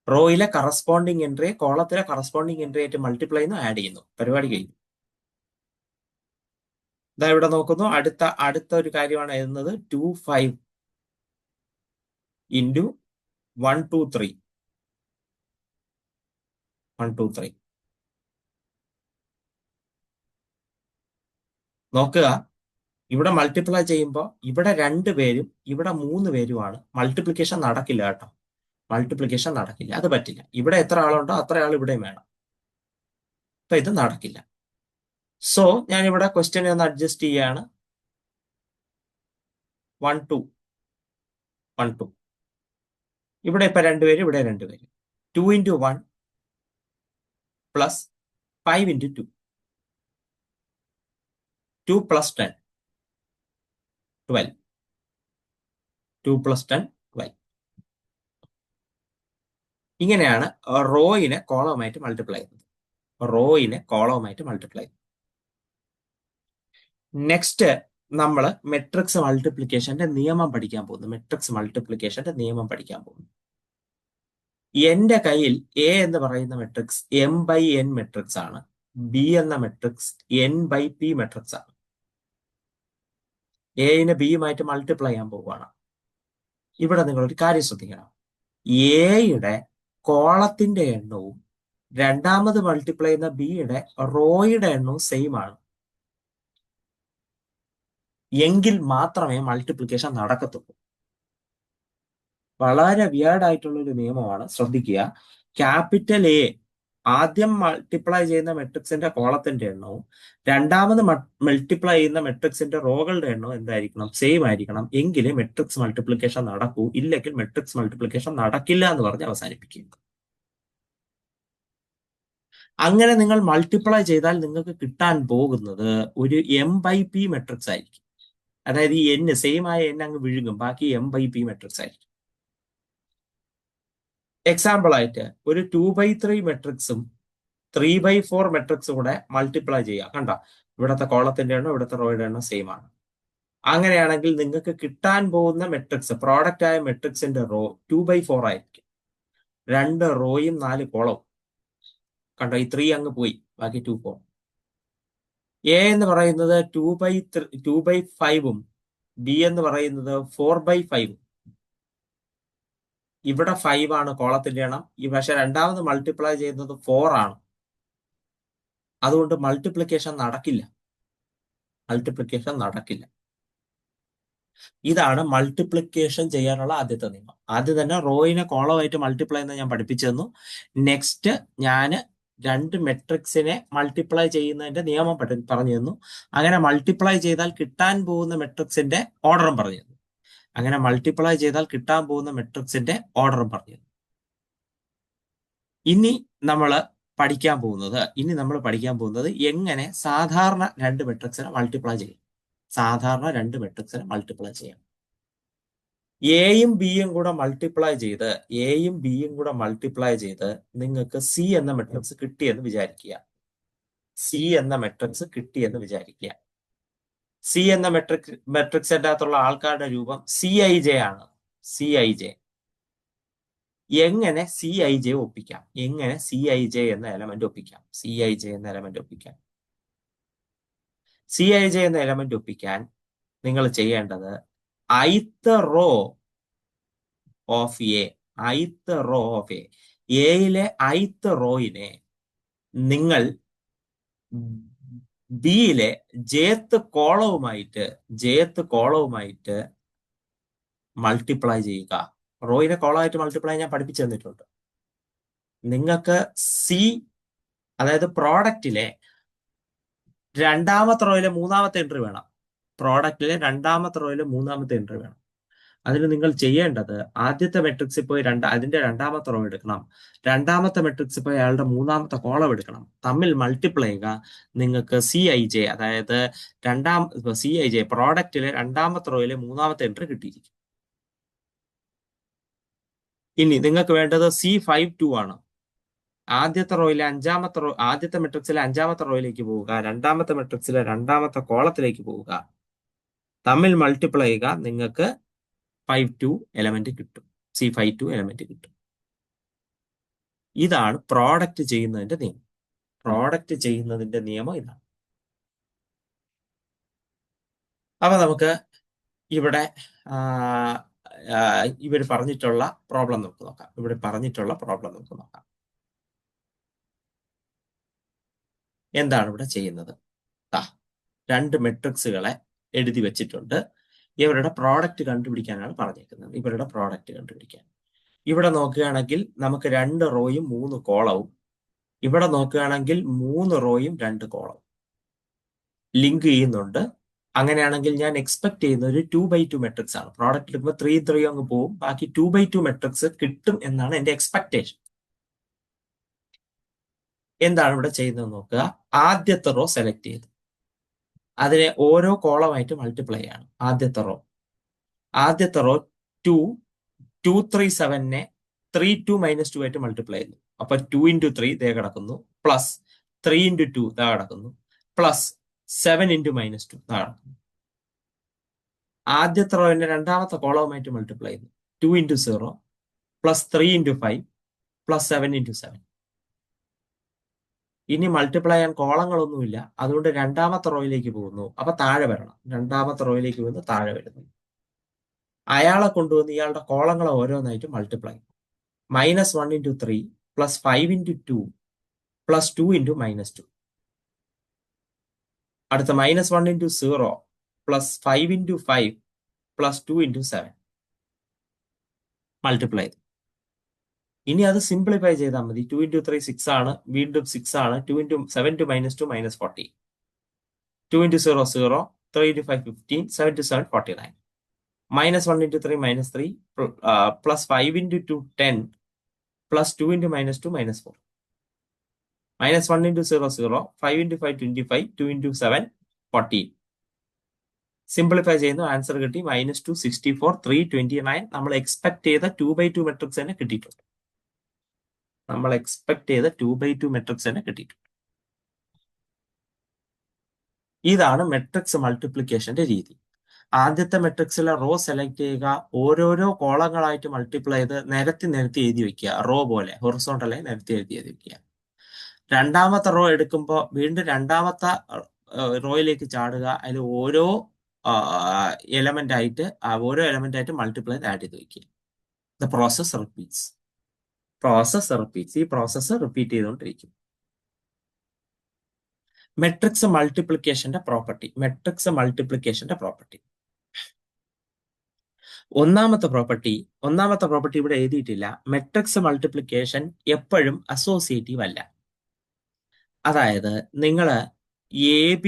റോയിലെ കറസ്പോണ്ടിങ് എൻട്രിയെ കോളത്തിലെ കറസ്പോണ്ടിങ് എൻട്രി ആയിട്ട് മൾട്ടിപ്ലൈ ചെയ്യുന്നു, ആഡ് ചെയ്യുന്നു. പരിപാടി കഴിഞ്ഞു. ഇതാ ഇവിടെ നോക്കുന്നു. അടുത്ത ഒരു കാര്യമാണ് എഴുതുന്നത്. 2, 5 ഇൻറ്റു 1, 2, 3. 1, 2, 3. നോക്കുക, ഇവിടെ മൾട്ടിപ്ലൈ ചെയ്യുമ്പോൾ ഇവിടെ 2 പേരും ഇവിടെ 3 പേരുമാണ്. മൾട്ടിപ്ലിക്കേഷൻ നടക്കില്ല കേട്ടോ. അത് പറ്റില്ല. ഇവിടെ എത്ര ആളുണ്ടോ അത്ര ആൾ ഇവിടെയും വേണം. അപ്പൊ ഇത് നടക്കില്ല. സോ ഞാൻ ഇവിടെ ക്വസ്റ്റ്യൻ ഒന്ന് അഡ്ജസ്റ്റ് ചെയ്യാണ്. 1, 2, 1, 2. ഇവിടെ ഇപ്പൊ 2 പേര്, ഇവിടെ 2 പേര്. 2 into 1 plus 5 into 2. 2 plus 10, 12. 2 plus 10, 12. ഇങ്ങനെയാണ് റോയിനെ കോളവുമായിട്ട് മൾട്ടിപ്ലൈ ചെയ്യുന്നത്. നെക്സ്റ്റ് നമ്മൾ മെട്രിക്സ് മൾട്ടിപ്ലിക്കേഷന്റെ നിയമം പഠിക്കാൻ പോകുന്നു. എന്റെ കയ്യിൽ എ എന്ന് പറയുന്ന മെട്രിക്സ് m/n മെട്രിക്സ് ആണ്. ബി എന്ന മെട്രിക്സ് n/p മെട്രിക്സ് ആണ്. എനെ ബിയുമായിട്ട് മൾട്ടിപ്ലൈ ചെയ്യാൻ പോവുകയാണ്. ഇവിടെ നിങ്ങൾ ഒരു കാര്യം ശ്രദ്ധിക്കണം. എയുടെ കോളത്തിന്റെ എണ്ണവും രണ്ടാമത് മൾട്ടിപ്ലൈ ചെയ്യുന്ന ബിയുടെ റോയുടെ എണ്ണവും സെയിം ആണ്. എങ്കിൽ മാത്രമേ മൾട്ടിപ്ലിക്കേഷൻ നടക്കത്തുള്ളൂ. വളരെ വിയേർഡ് ആയിട്ടുള്ള ഒരു നിയമമാണ്. ശ്രദ്ധിക്കുക. ക്യാപിറ്റൽ എ ആദ്യം മൾട്ടിപ്ലൈ ചെയ്യുന്ന മെട്രിക്സിന്റെ കോളത്തിന്റെ എണ്ണവും രണ്ടാമത് മൾട്ടിപ്ലൈ ചെയ്യുന്ന മെട്രിക്സിന്റെ റോകളുടെ എണ്ണവും എന്തായിരിക്കണം? സെയിം ആയിരിക്കണം. എങ്കിലേ മെട്രിക്സ് മൾട്ടിപ്ലിക്കേഷൻ നടക്കൂ. ഇല്ലെങ്കിൽ മെട്രിക്സ് മൾട്ടിപ്ലിക്കേഷൻ നടക്കില്ല എന്ന് പറഞ്ഞ് അവസാനിപ്പിക്കുക. അങ്ങനെ നിങ്ങൾ മൾട്ടിപ്ലൈ ചെയ്താൽ നിങ്ങൾക്ക് കിട്ടാൻ പോകുന്നത് ഒരു m/p മെട്രിക്സ് ആയിരിക്കും. അതായത് ഈ n സെയിം ആയ n അങ്ങ് വിഴുങ്ങും. ബാക്കി m/p മെട്രിക്സ് ആയിരിക്കും. എക്സാമ്പിൾ ആയിട്ട് ഒരു 2/3 മെട്രിക്സും 3/4 മെട്രിക്സും കൂടെ മൾട്ടിപ്ലൈ ചെയ്യുക. കണ്ട, ഇവിടുത്തെ കോളത്തിന്റെ എണ്ണം ഇവിടുത്തെ റോയുടെ എണ്ണം സെയിം ആണ്. അങ്ങനെയാണെങ്കിൽ നിങ്ങൾക്ക് കിട്ടാൻ പോകുന്ന മെട്രിക്സ്, പ്രോഡക്റ്റ് ആയ മെട്രിക്സിന്റെ റോ 2/4 ആയിരിക്കും. 2 റോയും 4 കോളവും. കണ്ടോ, ഈ 3 അങ്ങ് പോയി, ബാക്കി 2, 4. എ എന്ന് പറയുന്നത് 2/5ഉം ബി എന്ന് പറയുന്നത് 4/5ഉം. ഇവിടെ 5 ആണ് കോളത്തിന്റെ എണ്ണം. പക്ഷെ രണ്ടാമത് മൾട്ടിപ്ലൈ ചെയ്യുന്നത് 4 ആണ്. അതുകൊണ്ട് മൾട്ടിപ്ലിക്കേഷൻ നടക്കില്ല. ഇതാണ് മൾട്ടിപ്ലിക്കേഷൻ ചെയ്യാനുള്ള ആദ്യത്തെ നിയമം. ആദ്യം തന്നെ റോയിനെ കോളമായിട്ട് മൾട്ടിപ്ലൈ എന്ന് ഞാൻ പഠിപ്പിച്ചു തന്നു. നെക്സ്റ്റ് ഞാൻ 2 മെട്രിക്സിനെ മൾട്ടിപ്ലൈ ചെയ്യുന്നതിന്റെ നിയമം പറഞ്ഞു തന്നു. അങ്ങനെ മൾട്ടിപ്ലൈ ചെയ്താൽ കിട്ടാൻ പോകുന്ന മെട്രിക്സിന്റെ ഓർഡറും പറഞ്ഞു തന്നു. ഇനി നമ്മൾ പഠിക്കാൻ പോകുന്നത് എങ്ങനെ സാധാരണ 2 മെട്രിക്സിനെ മൾട്ടിപ്ലൈ ചെയ്യാം. എയും ബിയും കൂടെ മൾട്ടിപ്ലൈ ചെയ്ത് നിങ്ങൾക്ക് സി എന്ന മെട്രിക്സ് കിട്ടിയെന്ന് വിചാരിക്കുക. സി എന്ന മെട്രിക്സിന്റെ അകത്തുള്ള ആൾക്കാരുടെ രൂപം CIJ ആണ്. എങ്ങനെ CIJ ഒപ്പിക്കാം? CIJ എന്ന എലമെന്റ് ഒപ്പിക്കാൻ നിങ്ങൾ ചെയ്യേണ്ടത് ith റോ ഓഫ് എ. എയിലെ ith റോയിനെ നിങ്ങൾ ബിയിലെ jth കോളവുമായിട്ട് മൾട്ടിപ്ലൈ ചെയ്യുക. റോയിനെ കോളമായിട്ട് മൾട്ടിപ്ലൈ ഞാൻ പഠിപ്പിച്ചു തന്നിട്ടുണ്ട്. നിങ്ങൾക്ക് സി, അതായത് പ്രോഡക്റ്റിലെ രണ്ടാമത്തെ റോയിലെ മൂന്നാമത്തെ എൻട്രി വേണം. പ്രോഡക്റ്റിലെ രണ്ടാമത്തെ റോയിലെ മൂന്നാമത്തെ എൻട്രി വേണം. അതിന് നിങ്ങൾ ചെയ്യേണ്ടത് ആദ്യത്തെ മെട്രിക്സിൽ പോയി അതിന്റെ രണ്ടാമത്തെ റോ എടുക്കണം. രണ്ടാമത്തെ മെട്രിക്സിൽ പോയി അയാളുടെ മൂന്നാമത്തെ കോളം എടുക്കണം. തമ്മിൽ മൾട്ടിപ്ലൈ ചെയ്യുക. നിങ്ങൾക്ക് CIJ, അതായത് CIJ പ്രോഡക്റ്റിലെ രണ്ടാമത്തെ റോയിലെ മൂന്നാമത്തെ എൻട്രി കിട്ടിയിരിക്കും. ഇനി നിങ്ങൾക്ക് വേണ്ടത് C52 ആണ്. ആദ്യത്തെ റോയിലെ ആദ്യത്തെ മെട്രിക്സിലെ അഞ്ചാമത്തെ റോയിലേക്ക് പോവുക. രണ്ടാമത്തെ മെട്രിക്സിലെ രണ്ടാമത്തെ കോളത്തിലേക്ക് പോവുക. തമ്മിൽ മൾട്ടിപ്ലൈ ചെയ്യുക. നിങ്ങൾക്ക് 52 എലമെന്റ് കിട്ടും. C52 എലമെന്റ് കിട്ടും. ഇതാണ് പ്രോഡക്റ്റ് ചെയ്യുന്നതിന്റെ നിയമം. പ്രോഡക്റ്റ് ചെയ്യുന്നതിന്റെ നിയമം ഇതാണ്. അപ്പൊ നമുക്ക് ഇവിടെ ഇവർ പറഞ്ഞിട്ടുള്ള പ്രോബ്ലം നമുക്ക് നോക്കാം. എന്താണ് ഇവിടെ ചെയ്യുന്നത്? രണ്ട് മെട്രിക്സുകളെ എഴുതി വെച്ചിട്ടുണ്ട്. ഇവരുടെ പ്രോഡക്റ്റ് കണ്ടുപിടിക്കാനാണ് പറഞ്ഞിരിക്കുന്നത്. ഇവരുടെ പ്രോഡക്റ്റ് കണ്ടുപിടിക്കാൻ ഇവിടെ നോക്കുകയാണെങ്കിൽ നമുക്ക് 2 റോയും 3 കോളവും, ഇവിടെ നോക്കുകയാണെങ്കിൽ 3 റോയും 2 കോളവും ലിങ്ക് ചെയ്യുന്നുണ്ട്. അങ്ങനെയാണെങ്കിൽ ഞാൻ എക്സ്പെക്ട് ചെയ്യുന്ന ഒരു 2x2 മെട്രിക്സ് ആണ്. പ്രോഡക്റ്റ് എടുക്കുമ്പോൾ 3 അങ്ങ് പോവും. ബാക്കി 2x2 മെട്രിക്സ് കിട്ടും എന്നാണ് എന്റെ എക്സ്പെക്ടേഷൻ. എന്താണ് ഇവിടെ ചെയ്യുന്നത് നോക്കുക. ആദ്യത്തെ റോ സെലക്ട് ചെയ്ത് അതിനെ ഓരോ കോളമായിട്ട് മൾട്ടിപ്ലൈ ആണ്. ആദ്യത്തെ റോ 2 237നെ 3 2 - 2 ആയിട്ട് മൾട്ടിപ്ലൈ ചെയ്യുന്നു. അപ്പൊ 2 × 3 ദേ കിടക്കുന്നു, പ്ലസ് 3 × 2 ദാ കിടക്കുന്നു, പ്ലസ് 7 × -2 ദാ കിടക്കുന്നു. ആദ്യത്തെ റോവിന്റെ രണ്ടാമത്തെ കോളവുമായിട്ട് മൾട്ടിപ്ലൈ ചെയ്യുന്നു. 2 × 0 പ്ലസ് 3 × 5 പ്ലസ് 7 × 7. ഇനി മൾട്ടിപ്ലൈ ചെയ്യാൻ കോളങ്ങളൊന്നുമില്ല, അതുകൊണ്ട് രണ്ടാമത്തെ റോയിലേക്ക് പോകുന്നു. അപ്പൊ താഴെ വരണം. രണ്ടാമത്തെ റോയിലേക്ക് വന്ന് താഴെ വരുന്നു. അയാളെ കൊണ്ടുവന്ന് ഇയാളുടെ കോളങ്ങളെ ഓരോന്നായിട്ട് മൾട്ടിപ്ലൈ. -1 × 3 plus 5 × 2 plus 2 × -2. അടുത്ത -1 × 0 പ്ലസ് 5 × 5 പ്ലസ് 2 × 7 മൾട്ടിപ്ലൈ ചെയ്തു. ഇനി അത് സിംപ്ലിഫൈ ചെയ്താൽ മതി. 2 × 3 6 ആണ്, വീണ്ടും 6 ആണ്. 2 × 7 × -2 -40. 2 × 0 0, 3 × 5 15, 7 × 7 49. -1 × 3 -3 plus 5 × 2 10 plus 2 × -2 -4. -1 × 0 0, 5 × 5 25, 2 × 7 40. സിംപ്ലിഫൈ ചെയ്യുന്നു, ആൻസർ കിട്ടി -2 64 3 29. നമ്മൾ എക്സ്പെക്ട് ചെയ്ത 2x2 മെട്രിക്സ് തന്നെ കിട്ടിയിട്ടുണ്ട്. ഇതാണ് മെട്രിക്സ് മൾട്ടിപ്ലിക്കേഷന്റെ രീതി. ആദ്യത്തെ മെട്രിക്സിലെ റോ സെലക്ട് ചെയ്യുക, ഓരോരോ കോളങ്ങളായിട്ട് മൾട്ടിപ്ലൈ ചെയ്ത് നിരത്തി എഴുതി വെക്കുക. റോ പോലെ ഹൊറിസോണ്ടലായി നിരത്തി എഴുതി വെക്കുക. രണ്ടാമത്തെ റോ എടുക്കുമ്പോൾ വീണ്ടും രണ്ടാമത്തെ റോയിലേക്ക് ചാടുക. അതിൽ ഓരോ എലമെന്റ് ആയിട്ട് മൾട്ടിപ്ലൈ ആഡ് ചെയ്ത് വെക്കുക. The process repeats. ഈ പ്രോസസ്സ് റിപ്പീറ്റ് ചെയ്തുകൊണ്ടിരിക്കും. മെട്രിക്സ് മൾട്ടിപ്ലിക്കേഷന്റെ പ്രോപ്പർട്ടി. ഒന്നാമത്തെ പ്രോപ്പർട്ടി ഇവിടെ എഴുതിയിട്ടില്ല. മെട്രിക്സ് മൾട്ടിപ്ലിക്കേഷൻ എപ്പോഴും അസോസിയേറ്റീവ് അല്ല. അതായത് നിങ്ങൾ AB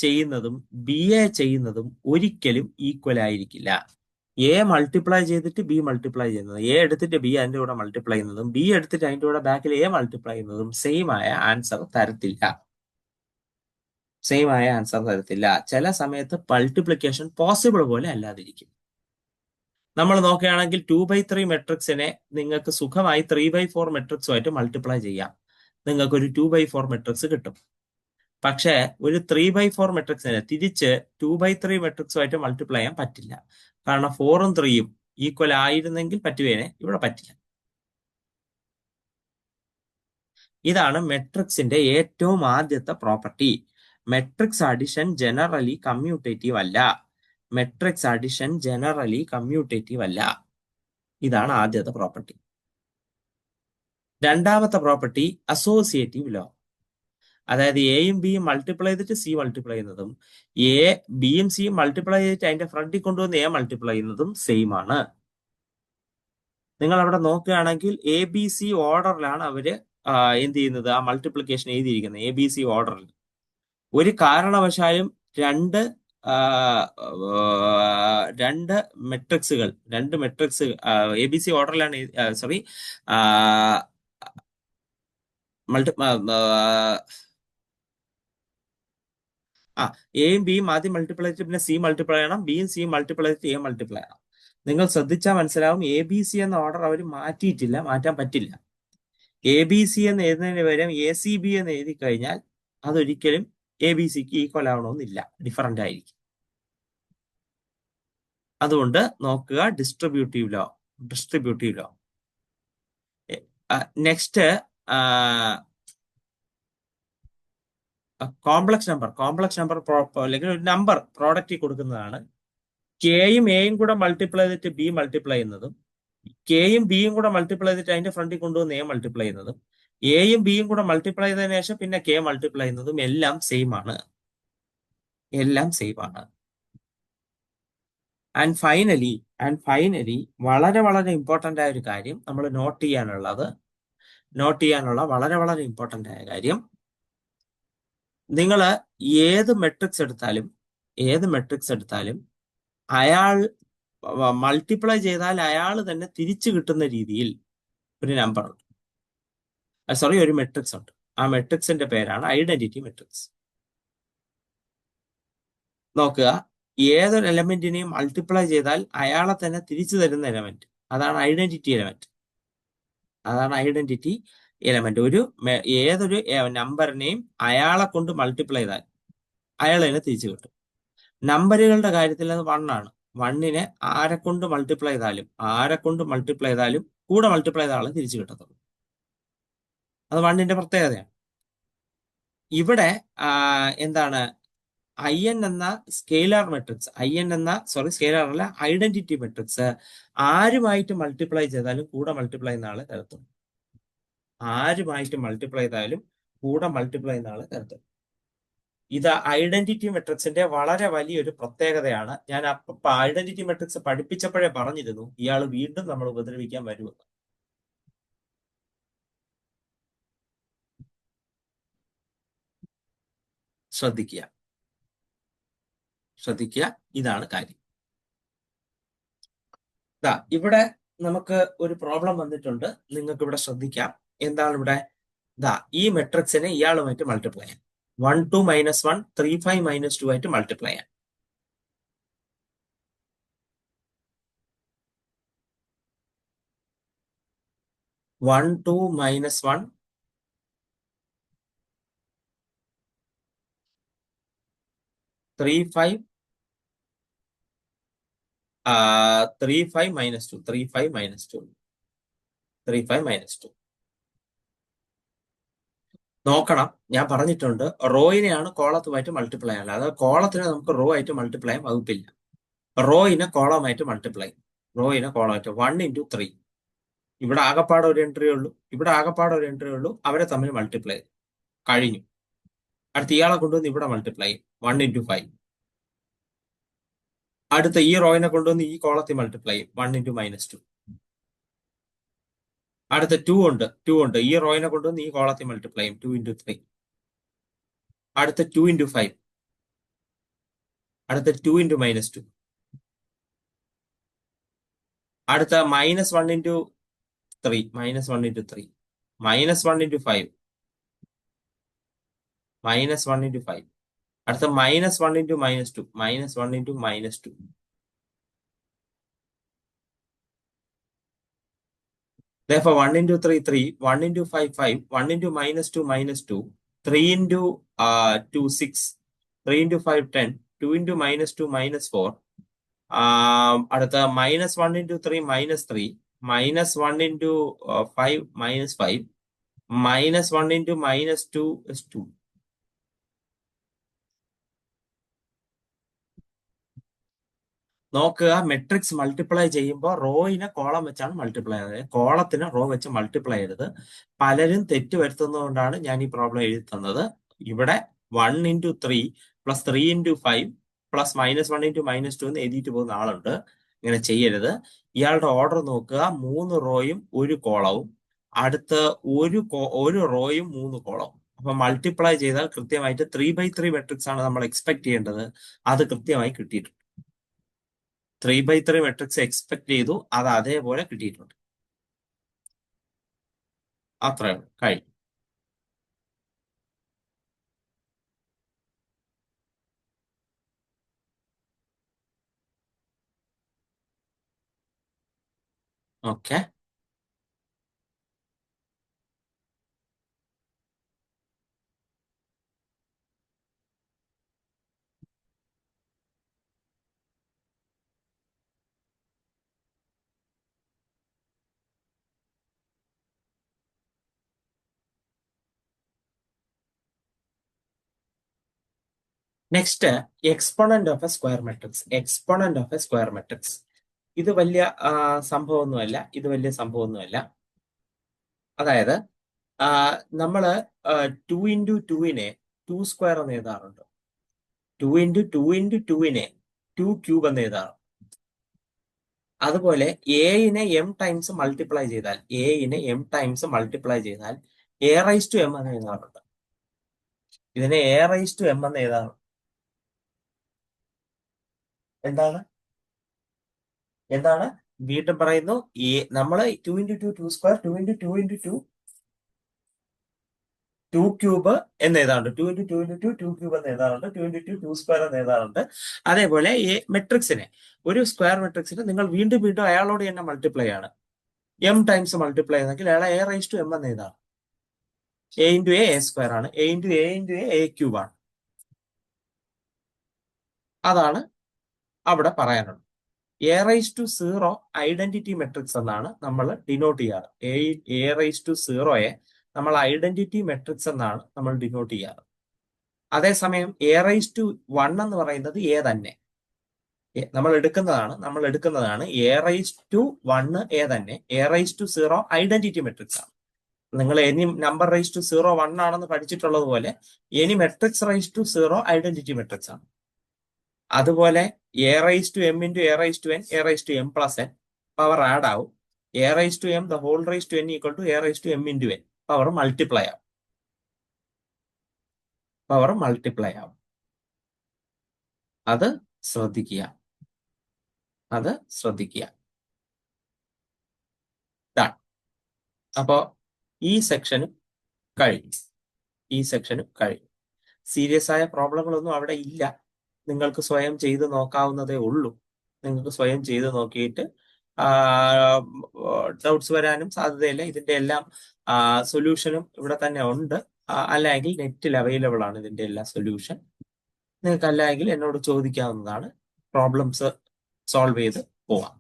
ചെയ്യുന്നതും BA ചെയ്യുന്നതും ഒരിക്കലും ഈക്വൽ ആയിരിക്കില്ല. A മൾട്ടിപ്ലൈ ചെയ്തിട്ട് B മൾട്ടിപ്ലൈ ചെയ്യുന്നത്, A എടുത്തിട്ട് B അതിന്റെ കൂടെ മൾട്ടിപ്ലൈ ചെയ്യുന്നതും B എടുത്തിട്ട് അതിന്റെ കൂടെ ബാക്കിൽ A മൾട്ടിപ്ലൈ ചെയ്യുന്നതും സെയിം ആയ ആൻസർ തരത്തില്ല. ചില സമയത്ത് മൾട്ടിപ്ലിക്കേഷൻ പോസിബിൾ പോലെ അല്ലാതിരിക്കും. നമ്മൾ നോക്കുകയാണെങ്കിൽ 2x3 മെട്രിക്സിനെ നിങ്ങൾക്ക് സുഖമായി 3x4 മെട്രിക്സുമായിട്ട് മൾട്ടിപ്ലൈ ചെയ്യാം. നിങ്ങൾക്ക് ഒരു 2x4 മെട്രിക്സ് കിട്ടും. പക്ഷേ ഒരു 3x4 മെട്രിക്സിനെ തിരിച്ച് 2x3 മെട്രിക്സുമായിട്ട് മൾട്ടിപ്ലൈ ചെയ്യാൻ പറ്റില്ല. കാരണം 4ഉം 3ഉം ഈക്വൽ ആയിരുന്നെങ്കിൽ പറ്റുവേനെ, ഇവിടെ പറ്റില്ല. ഇതാണ് മെട്രിക്സിന്റെ ഏറ്റവും ആദ്യത്തെ property. Matrix addition generally commutative അല്ല. ഇതാണ് ആദ്യത്തെ പ്രോപ്പർട്ടി. രണ്ടാമത്തെ പ്രോപ്പർട്ടി അസോസിയേറ്റീവ് ലോ. അതായത് എയും ബിയും മൾട്ടിപ്ലൈ ചെയ്തിട്ട് സി മൾട്ടിപ്ലൈ ചെയ്യുന്നതും ബിയും സിയും മൾട്ടിപ്ലൈ ചെയ്തിട്ട് അതിന്റെ ഫ്രണ്ടിൽ കൊണ്ടുവന്ന് എ മൾട്ടിപ്ലൈ ചെയ്യുന്നതും സെയിം ആണ്. നിങ്ങൾ അവിടെ നോക്കുകയാണെങ്കിൽ എ ബി സി ഓർഡറിലാണ് അവര് എന്ത് ചെയ്യുന്നത്, ആ മൾട്ടിപ്ലിക്കേഷൻ എഴുതിയിരിക്കുന്നത് എ ബി സി ഓർഡറിൽ. ഒരു കാരണവശാലും രണ്ട് ആ, രണ്ട് മെട്രിക്സ് എ ബി സി ഓർഡറിലാണ്, സോറി, മൾട്ടി ആ എയും ബിയും ആദ്യം മൾട്ടിപ്ലൈ ചെയ്തിട്ട് പിന്നെ സി മൾട്ടിപ്ലൈ ചെയ്യണം, ബിയും സിയും മൾട്ടിപ്ലൈ ചെയ്തിട്ട് എ മൾട്ടിപ്ലൈ ചെയ്യണം. നിങ്ങൾ ശ്രദ്ധിച്ചാൽ മനസ്സിലാവും എ ബി സി എന്ന ഓർഡർ അവർ മാറ്റിയിട്ടില്ല, മാറ്റാൻ പറ്റില്ല. എ ബി സി എന്ന് എഴുതുന്നതിന് പകരം എ സി ബി എന്ന് എഴുതി കഴിഞ്ഞാൽ അതൊരിക്കലും എ ബി സിക്ക് ഈക്വൽ ആവണമെന്നില്ല, ഡിഫറൻ്റ് ആയിരിക്കും. അതുകൊണ്ട് നോക്കുക, distributive law. Next complex number അല്ലെങ്കിൽ ഒരു നമ്പർ പ്രോഡക്റ്റിൽ കൊടുക്കുന്നതാണ്. കെയും എയും കൂടെ മൾട്ടിപ്ലൈ ചെയ്തിട്ട് ബി മൾട്ടിപ്ലൈ ചെയ്യുന്നതും കെയും ബിയും കൂടെ മൾട്ടിപ്ലൈ ചെയ്തിട്ട് അതിന്റെ ഫ്രണ്ടിൽ കൊണ്ടുവന്ന് എ മൾട്ടിപ്ലൈ ചെയ്യുന്നതും എയും ബിയും കൂടെ മൾട്ടിപ്ലൈ ചെയ്തതിനു ശേഷം പിന്നെ കെ മൾട്ടിപ്ലൈ ചെയ്യുന്നതും എല്ലാം സെയിം ആണ്. ആൻഡ് ഫൈനലി വളരെ വളരെ ഇമ്പോർട്ടന്റ് ആയ ഒരു കാര്യം നമ്മൾ നോട്ട് ചെയ്യാനുള്ള വളരെ വളരെ ഇമ്പോർട്ടന്റ് ആയ കാര്യം, നിങ്ങൾ ഏത് മെട്രിക്സ് എടുത്താലും അയാൾ മൾട്ടിപ്ലൈ ചെയ്താൽ അയാൾ തന്നെ തിരിച്ചു കിട്ടുന്ന രീതിയിൽ ഒരു നമ്പർ ഉണ്ട്, സോറി, ഒരു മെട്രിക്സ് ഉണ്ട്. ആ മെട്രിക്സിന്റെ പേരാണ് ഐഡന്റിറ്റി മെട്രിക്സ്. നോക്കുക, ഏതൊരു എലമെന്റിനെയും മൾട്ടിപ്ലൈ ചെയ്താൽ അയാളെ തന്നെ തിരിച്ചു തരുന്ന എലമെന്റ്, അതാണ് ഐഡന്റിറ്റി എലമെന്റ്. ഏതൊരു നമ്പറിനെയും അയാളെ കൊണ്ട് മൾട്ടിപ്ലൈ ചെയ്താൽ അയാൾ തന്നെ തിരിച്ചു കിട്ടും. നമ്പറുകളുടെ കാര്യത്തിൽ അത് 1 ആണ്. 1നെ ആരെ കൊണ്ട് മൾട്ടിപ്ലൈ ചെയ്താലും കൂടെ മൾട്ടിപ്ലൈ ചെയ്ത ആളെ തിരിച്ചു കിട്ടത്തുള്ളൂ. അത് 1ന്റെ പ്രത്യേകതയാണ്. ഇവിടെ എന്താണ്, IN എന്ന സ്കെയിലർ മെട്രിക്സ്, സ്കെയിലർ അല്ല, ഐഡന്റിറ്റി മെട്രിക്സ് ആരുമായിട്ട് മൾട്ടിപ്ലൈ ചെയ്താലും കൂടെ മൾട്ടിപ്ലൈ ചെയ്യുന്ന ആളെ തരത്തും. ഇത് ഐഡന്റിറ്റി മെട്രിക്സിന്റെ വളരെ വലിയൊരു പ്രത്യേകതയാണ്. ഞാൻ ഐഡന്റിറ്റി മെട്രിക്സ് പഠിപ്പിച്ചപ്പോഴേ പറഞ്ഞിരുന്നു ഇയാൾ വീണ്ടും നമ്മൾ ഉപദ്രവിക്കാൻ വരുമെന്ന്. ശ്രദ്ധിക്കുക, ഇതാണ് കാര്യം. ഇവിടെ നമുക്ക് ഒരു പ്രോബ്ലം വന്നിട്ടുണ്ട്, നിങ്ങൾക്ക് ഇവിടെ ശ്രദ്ധിക്കാം. എന്താണ് ഇവിടെ? ഈ മെട്രിക്സിനെ ഇയാളുമായിട്ട് മൾട്ടിപ്ലൈ ചെയ്യാം. 1 2 -1 3 5 -2 ആയിട്ട് മൾട്ടിപ്ലൈ ചെയ്യാം. -1 3 5 3 5 -2 നോക്കണം, ഞാൻ പറഞ്ഞിട്ടുണ്ട് റോയിനെയാണ് കോളത്തുമായിട്ട് മൾട്ടിപ്ലൈ ചെയ്യാൻ. അതായത് കോളത്തിനെ നമുക്ക് റോ ആയിട്ട് മൾട്ടിപ്ലൈ ചെയ്യാൻ വകുപ്പില്ല. റോയിനെ കോളമായിട്ട് മൾട്ടിപ്ലൈ, 1 × 3. ഇവിടെ ആകപ്പാടെ ഒരു എൻട്രി ഉള്ളൂ, അവരെ തമ്മിൽ മൾട്ടിപ്ലൈ കഴിഞ്ഞു. അടുത്ത ഇയാളെ കൊണ്ടുവന്ന് ഇവിടെ മൾട്ടിപ്ലൈ 1 × 5. അടുത്ത ഈ റോയിനെ കൊണ്ടുവന്ന് ഈ കോളത്തിൽ മൾട്ടിപ്ലൈ 1 × -2. അടുത്ത 2 ഉണ്ട്, ഈ റോയിനെ കൊണ്ടുവന്ന് ഈ കോളത്തിൽ മൾട്ടിപ്ലൈ 2 × 3. അടുത്ത 2 × 5. അടുത്ത 2 × -2. അടുത്ത -1 × 3, -1 × 3, -1 × 5, -1 × 5. അടുത്ത -1 × -2, -1 × -2. Therefore, 1 × 3, 3, 1 × 5, 5, 1 × -2, -2, 3 × 2, 6, 3 × 5, 10, 2 × -2, -4. അടുത്ത -1 × 3, -3, -1 × 5, -5, -1 × -2 is 2. നോക്കുക, മെട്രിക്സ് മൾട്ടിപ്ലൈ ചെയ്യുമ്പോൾ റോയിനെ കോളം വെച്ചാണ് മൾട്ടിപ്ലൈ ചെയ്തത്, കോളത്തിന് റോ വെച്ച് മൾട്ടിപ്ലൈ ചെയ്തത്. പലരും തെറ്റ് വരുത്തുന്നതുകൊണ്ടാണ് ഞാൻ ഈ പ്രോബ്ലം എഴുതി തന്നത്. ഇവിടെ 1 × 3 + 3 × 5 + -1 × -2 എന്ന് എഴുതിയിട്ട് പോകുന്ന ആളുണ്ട്. ഇങ്ങനെ ചെയ്യരുത്. ഇയാളുടെ ഓർഡർ നോക്കുക, 3 റോയും 1 കോളവും, അടുത്ത് ഒരു റോയും 3 കോളവും. അപ്പൊ മൾട്ടിപ്ലൈ ചെയ്താൽ കൃത്യമായിട്ട് 3 × 3 മെട്രിക്സ് ആണ് നമ്മൾ എക്സ്പെക്ട് ചെയ്യേണ്ടത്. അത് കൃത്യമായി കിട്ടിയിട്ടുണ്ട്. 3 × 3 മെട്രിക്സ് എക്സ്പെക്ട് ചെയ്തു, അത് അതേപോലെ കിട്ടിയിട്ടുണ്ട്. അത്രയാണ് കഴിഞ്ഞു. Okay. Next, exponent of A square matrix. Exponent of A square matrix ഇത് വലിയ സംഭവമൊന്നുമല്ല. ഇത് വലിയ സംഭവമൊന്നുമല്ല. അതായത് നമ്മള് 2 × 2-നെ 2² എന്ന് എഴുതാറുണ്ട്. 2 × 2 × 2-നെ 2³ എന്ന് എഴുതാറുണ്ട്. അതുപോലെ എനെ m ടൈംസ് മൾട്ടിപ്ലൈ ചെയ്താൽ a⁻m എന്ന് എഴുതാറുണ്ട്. ഇതിനെ a⁻m എന്ന് എഴുതാറുണ്ട്. എന്താണ് വീണ്ടും പറയുന്നു, നമ്മൾ 2 × 2 2², 2 × 2 2³ എന്ന് എഴുതാറുണ്ട്. 2 × 2 2³ എന്ന് എഴുതാറുണ്ട്. 2 × 2 2² എന്ന് എഴുതാറുണ്ട്. അതേപോലെ മെട്രിക്സിനെ, ഒരു സ്ക്വയർ മെട്രിക്സിനെ നിങ്ങൾ വീണ്ടും വീണ്ടും അയാളോട് തന്നെ മൾട്ടിപ്ലൈ ആണ്, m ടൈംസ് മൾട്ടിപ്ലൈ ആണെങ്കിൽ അയാളെ a⁻m എന്ന് എഴുതാം. a × a² ആണ്. a × a ആണ്. അതാണ് അവിടെ പറയാനുള്ളത്. a⁻0 ഐഡന്റിറ്റി മെട്രിക്സ് എന്നാണ് നമ്മൾ ഡിനോട്ട് ചെയ്യാറ്. a⁻0യെ നമ്മൾ ഐഡന്റിറ്റി മെട്രിക്സ് എന്നാണ് നമ്മൾ ഡിനോട്ട് ചെയ്യാറ്. അതേസമയം a⁻1 എന്ന് പറയുന്നത് a തന്നെ നമ്മൾ എടുക്കുന്നതാണ്. a⁻1 a തന്നെ. a⁻0 ഐഡന്റിറ്റി മെട്രിക്സ് ആണ്. നിങ്ങൾ എനി നമ്പർ റൈസ് ടു 0 1 ആണെന്ന് പഠിച്ചിട്ടുള്ളത് പോലെ any matrix raise to 0 identity matrix ആണ്. അതുപോലെ a⁻m × a⁻n a⁻m+n power add ആവും. a⁻m the whole raised to n equal to a⁻m × n power multiply ആവും. അത് ശ്രദ്ധിക്കുക. അപ്പോ ഈ സെക്ഷനും കഴിഞ്ഞു. സീരിയസ് ആയ പ്രോബ്ലങ്ങളൊന്നും അവിടെ ഇല്ല. നിങ്ങൾക്ക് സ്വയം ചെയ്ത് നോക്കാവുന്നതേ ഉള്ളൂ. നിങ്ങൾക്ക് സ്വയം ചെയ്ത് നോക്കിയിട്ട് ഡൗട്ട്സ് വരാനും സാധ്യതയില്ല. ഇതിന്റെ എല്ലാം സൊല്യൂഷനും ഇവിടെ തന്നെ ഉണ്ട്. അല്ലെങ്കിൽ നെറ്റിൽ അവൈലബിൾ ആണ് ഇതിന്റെ എല്ലാ സൊല്യൂഷൻ. നിങ്ങൾക്ക് അല്ലെങ്കിൽ എന്നോട് ചോദിക്കാവുന്നതാണ്. പ്രോബ്ലംസ് സോൾവ് ചെയ്ത് പോവാം.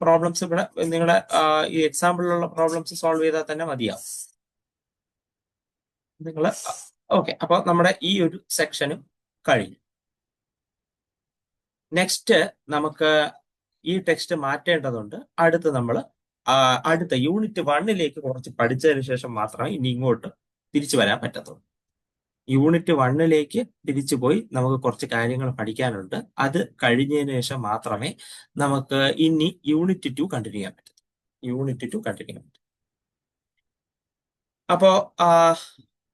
പ്രോബ്ലംസ് ഇവിടെ നിങ്ങളുടെ ഈ എക്സാമ്പിളിലുള്ള പ്രോബ്ലംസ് സോൾവ് ചെയ്താൽ തന്നെ മതിയാവും. ഓക്കെ. അപ്പൊ നമ്മുടെ ഈ ഒരു സെക്ഷനും കഴിഞ്ഞു. നെക്സ്റ്റ് നമുക്ക് ഈ ടെക്സ്റ്റ് മാറ്റേണ്ടതുണ്ട്. അടുത്ത യൂണിറ്റ് 1ലേക്ക് കുറച്ച് പഠിച്ചതിന് ശേഷം മാത്രമേ ഇനി ഇങ്ങോട്ട് തിരിച്ചു വരാൻ പറ്റത്തുള്ളൂ. യൂണിറ്റ് 1ലേക്ക് തിരിച്ചു പോയി നമുക്ക് കുറച്ച് കാര്യങ്ങൾ പഠിക്കാനുണ്ട്. അത് കഴിഞ്ഞതിന് ശേഷം മാത്രമേ നമുക്ക് ഇനി യൂണിറ്റ് 2 കണ്ടിന്യൂ ചെയ്യാൻ പറ്റൂ. അപ്പോ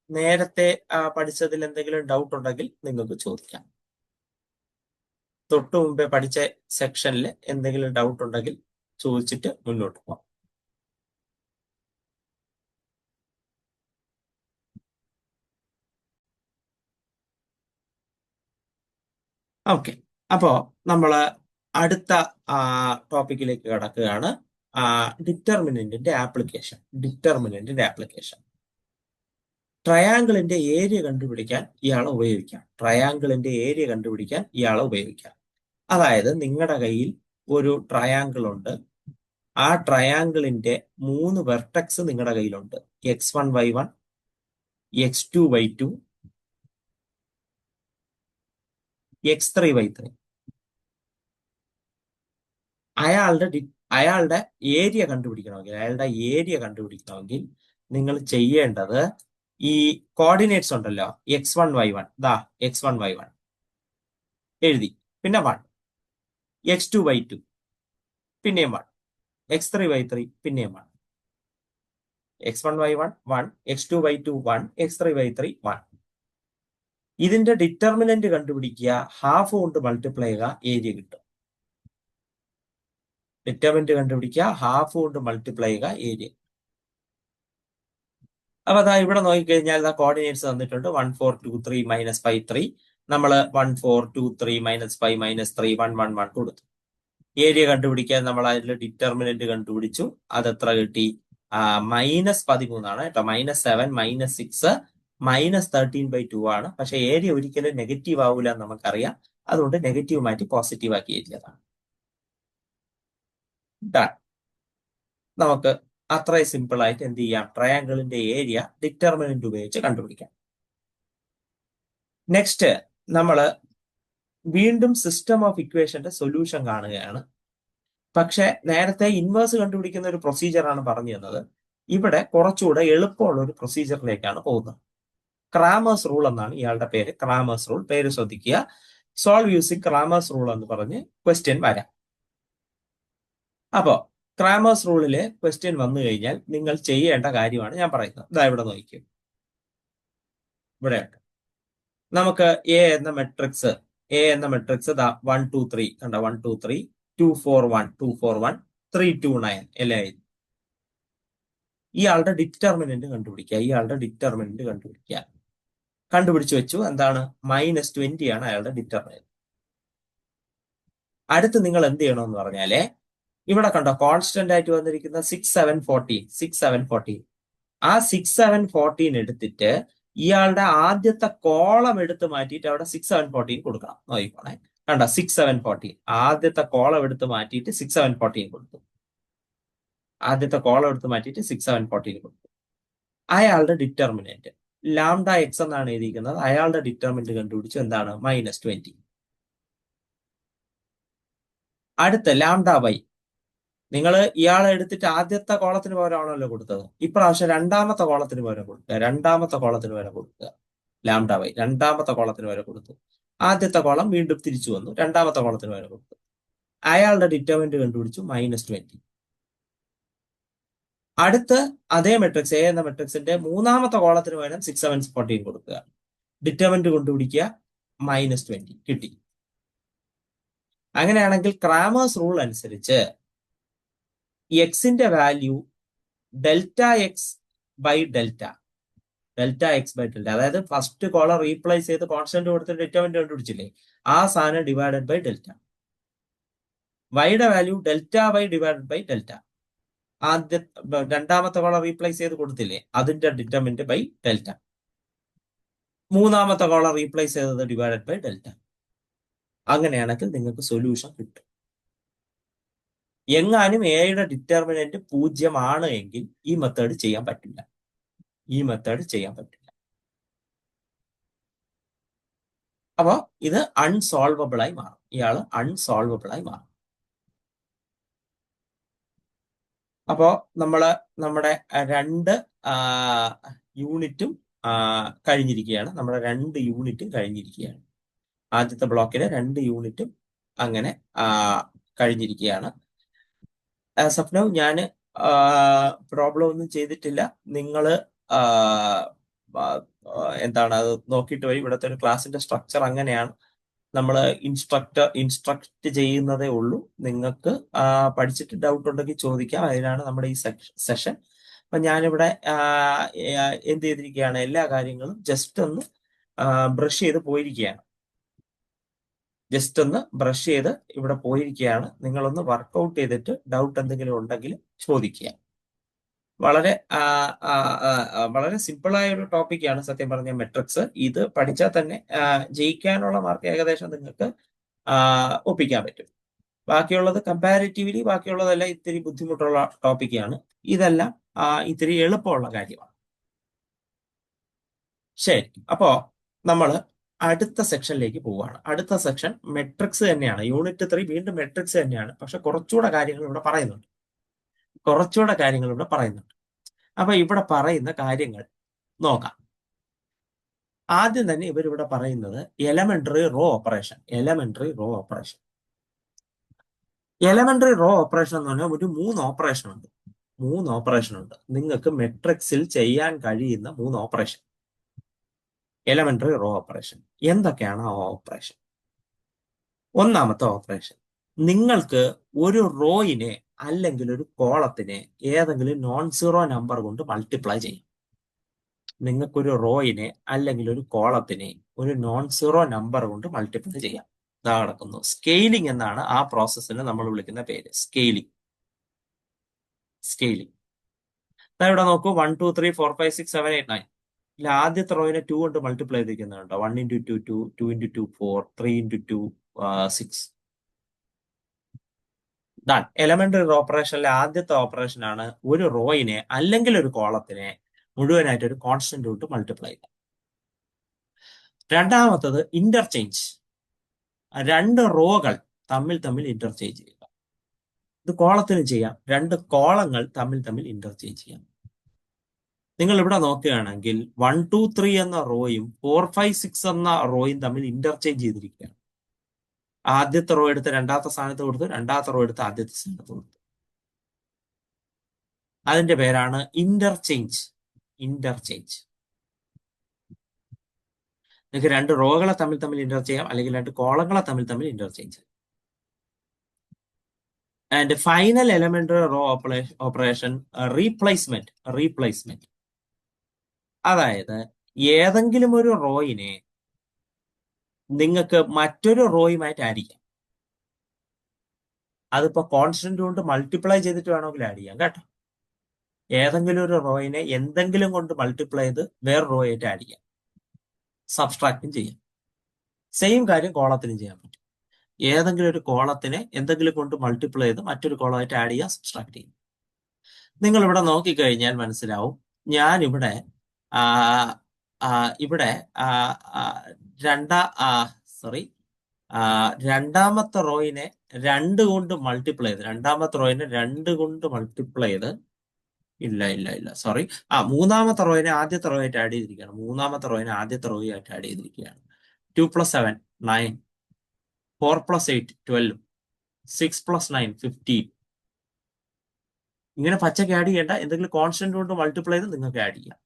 നേരത്തെ പഠിച്ചതിൽ എന്തെങ്കിലും ഡൗട്ട് ഉണ്ടെങ്കിൽ നിങ്ങൾക്ക് ചോദിക്കാം. തൊട്ടു മുമ്പേ പഠിച്ച സെക്ഷനിൽ എന്തെങ്കിലും ഡൗട്ട് ഉണ്ടെങ്കിൽ ചോദിച്ചിട്ട് മുന്നോട്ട് പോകാം. ഓക്കെ. അപ്പോ നമ്മൾ അടുത്ത ടോപ്പിക്കിലേക്ക് കടക്കുകയാണ്. ഡിറ്റർമിനന്റിന്റെ ആപ്ലിക്കേഷൻ. ട്രയാങ്കിളിന്റെ ഏരിയ കണ്ടുപിടിക്കാൻ ഇയാളെ ഉപയോഗിക്കാം. അതായത് നിങ്ങളുടെ കയ്യിൽ ഒരു ട്രയാങ്കിൾ ഉണ്ട്. ആ ട്രയാങ്കിളിന്റെ 3 വെർട്ടെക്സ് നിങ്ങളുടെ കയ്യിലുണ്ട്. x1 y1, x2 y2, x3 y3. അയാളുടെ ഏരിയ കണ്ടുപിടിക്കണമെങ്കിൽ നിങ്ങൾ ചെയ്യേണ്ടത് ഈ കോർഡിനേറ്റ്സ് ഉണ്ടല്ലോ, x1 y1, ദാ x1 y1 എഴുതി, പിന്നെ 1, x2 y2 പിന്നെയും 1, x3 y3 പിന്നെയും 1, x1 y1 1, x2 y2 1, x3 y3 1. ഇതിന്റെ ഡിറ്റർമിനന്റ് കണ്ടുപിടിക്കുക, ഹാഫ് കൊണ്ട് മൾട്ടിപ്ലൈ ചെയ്യുക, ഏരിയ കിട്ടും. ഡിറ്റർമിനന്റ് കണ്ടുപിടിക്കുക, ഹാഫ് കൊണ്ട് മൾട്ടിപ്ലൈ ചെയ്യുക, ഏരിയ. അപ്പൊ അതാ ഇവിടെ നോക്കിക്കഴിഞ്ഞാൽ കോർഡിനേറ്റ്സ് തന്നിട്ടുണ്ട് 1 4 2 3 -5 3. നമ്മൾ 1 4 2 3 -5 -3 1 1 1 കൊടുത്തു. ഏരിയ കണ്ടുപിടിക്കാൻ നമ്മൾ അതിൽ ഡിറ്റർമിനന്റ് കണ്ടുപിടിച്ചു. അതെത്ര കിട്ടി? -13 കേട്ടോ. -7 -6 -13/2 ആണ്. പക്ഷെ ഏരിയ ഒരിക്കലും നെഗറ്റീവ് ആവൂല എന്ന് നമുക്കറിയാം. അതുകൊണ്ട് നെഗറ്റീവ് മാറ്റി പോസിറ്റീവ് ആക്കി എഴുതിയതാണ്. നമുക്ക് അത്രയും സിമ്പിൾ ആയിട്ട് എന്ത് ചെയ്യാം? ട്രയാങ്കിളിന്റെ ഏരിയ ഡിറ്റർമിനന്റ് ഉപയോഗിച്ച് കണ്ടുപിടിക്കാം. നെക്സ്റ്റ് നമ്മൾ വീണ്ടും സിസ്റ്റം ഓഫ് ഇക്വേഷന്റെ സൊല്യൂഷൻ കാണുകയാണ്. പക്ഷെ നേരത്തെ ഇൻവേഴ്സ് കണ്ടുപിടിക്കുന്ന ഒരു പ്രൊസീജിയറാണ് പറഞ്ഞു തന്നത്. ഇവിടെ കുറച്ചുകൂടെ എളുപ്പമുള്ള ഒരു പ്രൊസീജിയറിലേക്കാണ് പോകുന്നത്. ക്രാമേഴ്സ് റൂൾ എന്നാണ് ഇയാളുടെ പേര്. ക്രാമേഴ്സ് റൂൾ, പേര് ശ്രദ്ധിക്കുക. സോൾവ് യൂസിങ് ക്രാമേഴ്സ് റൂൾ എന്ന് പറഞ്ഞ് ക്വസ്റ്റ്യൻ വരാം. അപ്പോ ക്രാമേഴ്സ് റൂളിലെ ക്വസ്റ്റ്യൻ വന്നു കഴിഞ്ഞാൽ നിങ്ങൾ ചെയ്യേണ്ട കാര്യമാണ് ഞാൻ പറയുന്നത്. ഇതാ ഇവിടെ നോക്കിക്കും. ഇവിടെയുണ്ട്. നമുക്ക് എ എന്ന മെട്രിക്സ് ദാ 1 2 3 കണ്ട, 1 2 3 2 4 1 2 4 1 3 2 9 എല്ലാം എഴുതി. ഇയാളുടെ ഡിറ്റർമിനന്റ് കണ്ടുപിടിക്കുക. കണ്ടുപിടിച്ചു വെച്ചു. എന്താണ്? -20 ആണ് അയാളുടെ ഡിറ്റർമിനന്റ്. അടുത്ത് നിങ്ങൾ എന്ത് ചെയ്യണമെന്ന് പറഞ്ഞാലേ, ഇവിടെ കണ്ടോ കോൺസ്റ്റന്റ് ആയിട്ട് വന്നിരിക്കുന്ന 6 7 14. ആ 6 7 14 എടുത്തിട്ട് ഇയാളുടെ ആദ്യത്തെ കോളം എടുത്ത് മാറ്റിയിട്ട് അവിടെ 6 7 14 കൊടുക്കണം. നോക്കിക്കോണേ, കണ്ട 6 7 14 ആദ്യത്തെ കോളം എടുത്ത് മാറ്റിയിട്ട് 6 7 14 കൊടുത്തു. അയാളുടെ ഡിറ്റർമിനന്റ് ലാംഡ എക്സ് എന്നാണ് എഴുതിയിരിക്കുന്നത്. അയാളുടെ ഡിറ്റർമിനന്റ് കണ്ടുപിടിച്ചു. എന്താണ്? -20. അടുത്ത ലാംഡ വൈ, നിങ്ങൾ ഇയാളെ എടുത്തിട്ട് ആദ്യത്തെ കോളത്തിന് പകരമാണല്ലോ കൊടുത്തത്. ഇപ്രാവശ്യം രണ്ടാമത്തെ കോളത്തിന് പകരം കൊടുക്കുക. ലാംഡ വൈ രണ്ടാമത്തെ കോളത്തിന് പകരം കൊടുത്തു. ആദ്യത്തെ കോളം വീണ്ടും തിരിച്ചു വന്നു, രണ്ടാമത്തെ കോളത്തിന് പകരം കൊടുത്തു. അയാളുടെ ഡിറ്റർമിനന്റ് കണ്ടുപിടിച്ചു -20. അടുത്ത് അതേ മെട്രിക്സ്, എ എന്ന മെട്രിക്സിന്റെ മൂന്നാമത്തെ കോളത്തിന് പകരം 6 7 14 കൊടുക്കുക. ഡിറ്റർമിനന്റ് കണ്ടുപിടിക്കുക, -20 കിട്ടി. അങ്ങനെയാണെങ്കിൽ ക്രാമേഴ്സ് റൂൾ അനുസരിച്ച് എക്സിന്റെ value delta X by delta, അതായത് ഫസ്റ്റ് കോളം റീപ്ലേസ് ചെയ്ത് കോൺസ്റ്റന്റ് കൊടുത്ത് ഡിറ്റർമിനന്റ് കണ്ടുപിടിച്ചില്ലേ, ആ സാധനം ഡിവൈഡഡ് ബൈ ഡെൽറ്റ. വൈയുടെ value delta Y divided by delta. രണ്ടാമത്തെ കോളം റീപ്ലേസ് ചെയ്ത് കൊടുത്തില്ലേ, അതിന്റെ ഡിറ്റർമിനന്റ് ബൈ ഡെൽറ്റ. മൂന്നാമത്തെ കോളം റീപ്ലേസ് ചെയ്തത് ഡിവൈഡഡ് ബൈ ഡെൽറ്റ. അങ്ങനെയാണെങ്കിൽ നിങ്ങൾക്ക് സൊല്യൂഷൻ കിട്ടും. എങ്ങാനും എയുടെ ഡിറ്റർമിനന്റ് 0 ആണ് എങ്കിൽ ഈ മെത്തേഡ് ചെയ്യാൻ പറ്റില്ല. അപ്പോ ഇത് അൺസോൾവബിൾ ആയി മാറും. അപ്പോ നമ്മുടെ 2 യൂണിറ്റും കഴിഞ്ഞിരിക്കുകയാണ്. ആദ്യത്തെ ബ്ലോക്കിലെ 2 യൂണിറ്റും അങ്ങനെ കഴിഞ്ഞിരിക്കുകയാണ്. സ്വപ്നവ് ഞാൻ പ്രോബ്ലം ഒന്നും ചെയ്തിട്ടില്ല. നിങ്ങൾ എന്താണ് അത് നോക്കിയിട്ട് വഴി. ഇവിടുത്തെ ഒരു ക്ലാസിന്റെ സ്ട്രക്ചർ അങ്ങനെയാണ്. നമ്മൾ ഇൻസ്ട്രക്ട് ചെയ്യുന്നതേ ഉള്ളൂ. നിങ്ങൾക്ക് പഠിച്ചിട്ട് ഡൗട്ട് ഉണ്ടെങ്കിൽ ചോദിക്കാം. അതിനാണ് നമ്മുടെ ഈ സെഷൻ. അപ്പൊ ഞാനിവിടെ എന്ത് ചെയ്തിരിക്കുകയാണ്, എല്ലാ കാര്യങ്ങളും ജസ്റ്റ് ഒന്ന് ബ്രഷ് ചെയ്ത് പോയിരിക്കുകയാണ്. നിങ്ങളൊന്ന് വർക്കൗട്ട് ചെയ്തിട്ട് ഡൗട്ട് എന്തെങ്കിലും ഉണ്ടെങ്കിൽ ചോദിക്കുക. വളരെ സിമ്പിളായ ഒരു ടോപ്പിക്കാണ് സത്യം പറഞ്ഞ മെട്രിക്സ്. ഇത് പഠിച്ചാൽ തന്നെ ജയിക്കാനുള്ള മാർക്ക് ഏകദേശം നിങ്ങൾക്ക് ഒപ്പിക്കാൻ പറ്റും. ബാക്കിയുള്ളത് കമ്പാരിറ്റീവ്ലി ബാക്കിയുള്ളതെല്ലാം ഇത്തിരി ബുദ്ധിമുട്ടുള്ള ടോപ്പിക്കാണ്. ഇതെല്ലാം ഇത്തിരി എളുപ്പമുള്ള കാര്യമാണ്. ശരി, അപ്പോ നമ്മൾ അടുത്ത സെക്ഷനിലേക്ക് പോവുകയാണ്. അടുത്ത സെക്ഷൻ മെട്രിക്സ് തന്നെയാണ്. യൂണിറ്റ് 3 വീണ്ടും മെട്രിക്സ് തന്നെയാണ്. പക്ഷെ കുറച്ചുകൂടെ കാര്യങ്ങൾ ഇവിടെ പറയുന്നുണ്ട്. അപ്പൊ ഇവിടെ പറയുന്ന കാര്യങ്ങൾ നോക്കാം. ആദ്യം തന്നെ ഇവരിവിടെ പറയുന്നത് elementary row operation. Elementary row operation എന്ന് പറഞ്ഞാൽ ഒരു 3 ഓപ്പറേഷൻ ഉണ്ട്. 3 ഓപ്പറേഷൻ ഉണ്ട്. നിങ്ങൾക്ക് മെട്രിക്സിൽ ചെയ്യാൻ കഴിയുന്ന 3 ഓപ്പറേഷൻ. എലമെന്ററി റോ ഓപ്പറേഷൻ എന്തൊക്കെയാണ് ആ ഓപ്പറേഷൻ? ഒന്നാമത്തെ ഓപ്പറേഷൻ, നിങ്ങൾക്ക് ഒരു റോയിനെ അല്ലെങ്കിൽ ഒരു കോളത്തിനെ ഏതെങ്കിലും നോൺ സീറോ നമ്പർ കൊണ്ട് മൾട്ടിപ്ലൈ ചെയ്യും. നിങ്ങൾക്കൊരു റോയിനെ അല്ലെങ്കിൽ ഒരു കോളത്തിനെ ഒരു നോൺ സീറോ നമ്പർ കൊണ്ട് മൾട്ടിപ്ലൈ ചെയ്യാം. ഇതാ നടക്കുന്നു. സ്കെയിലിംഗ് എന്നാണ് ആ പ്രോസസ്സിന് നമ്മൾ വിളിക്കുന്ന പേര്. സ്കെയിലിംഗ്. ഇവിടെ നോക്കൂ, 1 2 3 4 5 6 7 8 9. ഇല്ല, ആദ്യത്തെ റോയിനെ 2 കൊണ്ട് മൾട്ടിപ്ലൈ ചെയ്തിരിക്കുന്നുണ്ടോ? 1 × 2 2, 2 × 2 4, 3 × 2 6. ഡൺ. എലമെന്ററി ഓപ്പറേഷനിലെ ആദ്യത്തെ ഓപ്പറേഷൻ ആണ് ഒരു റോയിനെ അല്ലെങ്കിൽ ഒരു കോളത്തിനെ മുഴുവനായിട്ട് ഒരു കോൺസ്റ്റന്റ് കൊണ്ട് മൾട്ടിപ്ലൈ ചെയ്യുക. രണ്ടാമത്തത് ഇന്റർചേഞ്ച്. 2 റോകൾ തമ്മിൽ ഇന്റർചേഞ്ച് ചെയ്യുക. ഇത് കോളത്തിന് ചെയ്യാം. 2 കോളങ്ങൾ തമ്മിൽ ഇന്റർചേഞ്ച് ചെയ്യാം. നിങ്ങൾ ഇവിടെ നോക്കുകയാണെങ്കിൽ 1 2 3 എന്ന റോയും 4 5 6 എന്ന റോയും തമ്മിൽ ഇന്റർചേഞ്ച് ചെയ്തിരിക്കുകയാണ്. ആദ്യത്തെ റോ എടുത്ത് രണ്ടാമത്തെ സ്ഥാനത്ത് കൊടുത്തു, രണ്ടാമത്തെ റോ എടുത്ത് ആദ്യത്തെ സ്ഥാനത്ത് കൊടുത്തു. അതിന്റെ പേരാണ് ഇന്റർചേഞ്ച്. നിങ്ങൾക്ക് 2 റോകളെ തമ്മിൽ ഇന്റർചേഞ്ച് ചെയ്യാം, അല്ലെങ്കിൽ 2 കോളങ്ങളെ തമ്മിൽ ഇന്റർചേഞ്ച് ചെയ്യാം. And final elementary row operation replacement. അതായത് ഏതെങ്കിലും ഒരു റോയിനെ നിങ്ങൾക്ക് മറ്റൊരു റോയുമായിട്ട് ആഡ് ചെയ്യാം. അതിപ്പോ കോൺസ്റ്റന്റ് കൊണ്ട് മൾട്ടിപ്ലൈ ചെയ്തിട്ട് വേണമെങ്കിൽ ആഡ് ചെയ്യാം കേട്ടോ. ഏതെങ്കിലും ഒരു റോയിനെ എന്തെങ്കിലും കൊണ്ട് മൾട്ടിപ്ലൈ ചെയ്ത് വേറെ റോയായിട്ട് ആഡ് ചെയ്യാം. സബ്സ്ട്രാക്റ്റും ചെയ്യാം. സെയിം കാര്യം കോളത്തിനും ചെയ്യാൻ പറ്റും. ഏതെങ്കിലും ഒരു കോളത്തിനെ എന്തെങ്കിലും കൊണ്ട് മൾട്ടിപ്ലൈ ചെയ്ത് മറ്റൊരു കോളമായിട്ട് ആഡ് ചെയ്യുക, സബ്സ്ട്രാക്ട് ചെയ്യും. നിങ്ങൾ ഇവിടെ നോക്കിക്കഴിഞ്ഞാൽ മനസ്സിലാവും. ഞാനിവിടെ രണ്ടാമത്തെ റോയിനെ 2 കൊണ്ട് മൾട്ടിപ്ലൈ ചെയ്ത് മൂന്നാമത്തെ റോയിനെ ആദ്യത്തെ റോ ആയിട്ട് ആഡ് ചെയ്തിരിക്കുകയാണ്. 2 + 7 9, 4 + 8 12, 6 + 9 15. ഇങ്ങനെ പച്ചക്ക് ആഡ് ചെയ്യേണ്ട, എന്തെങ്കിലും കോൺസ്റ്റന്റ് കൊണ്ട് മൾട്ടിപ്ലൈ ചെയ്ത് നിങ്ങൾക്ക് ആഡ് ചെയ്യാം.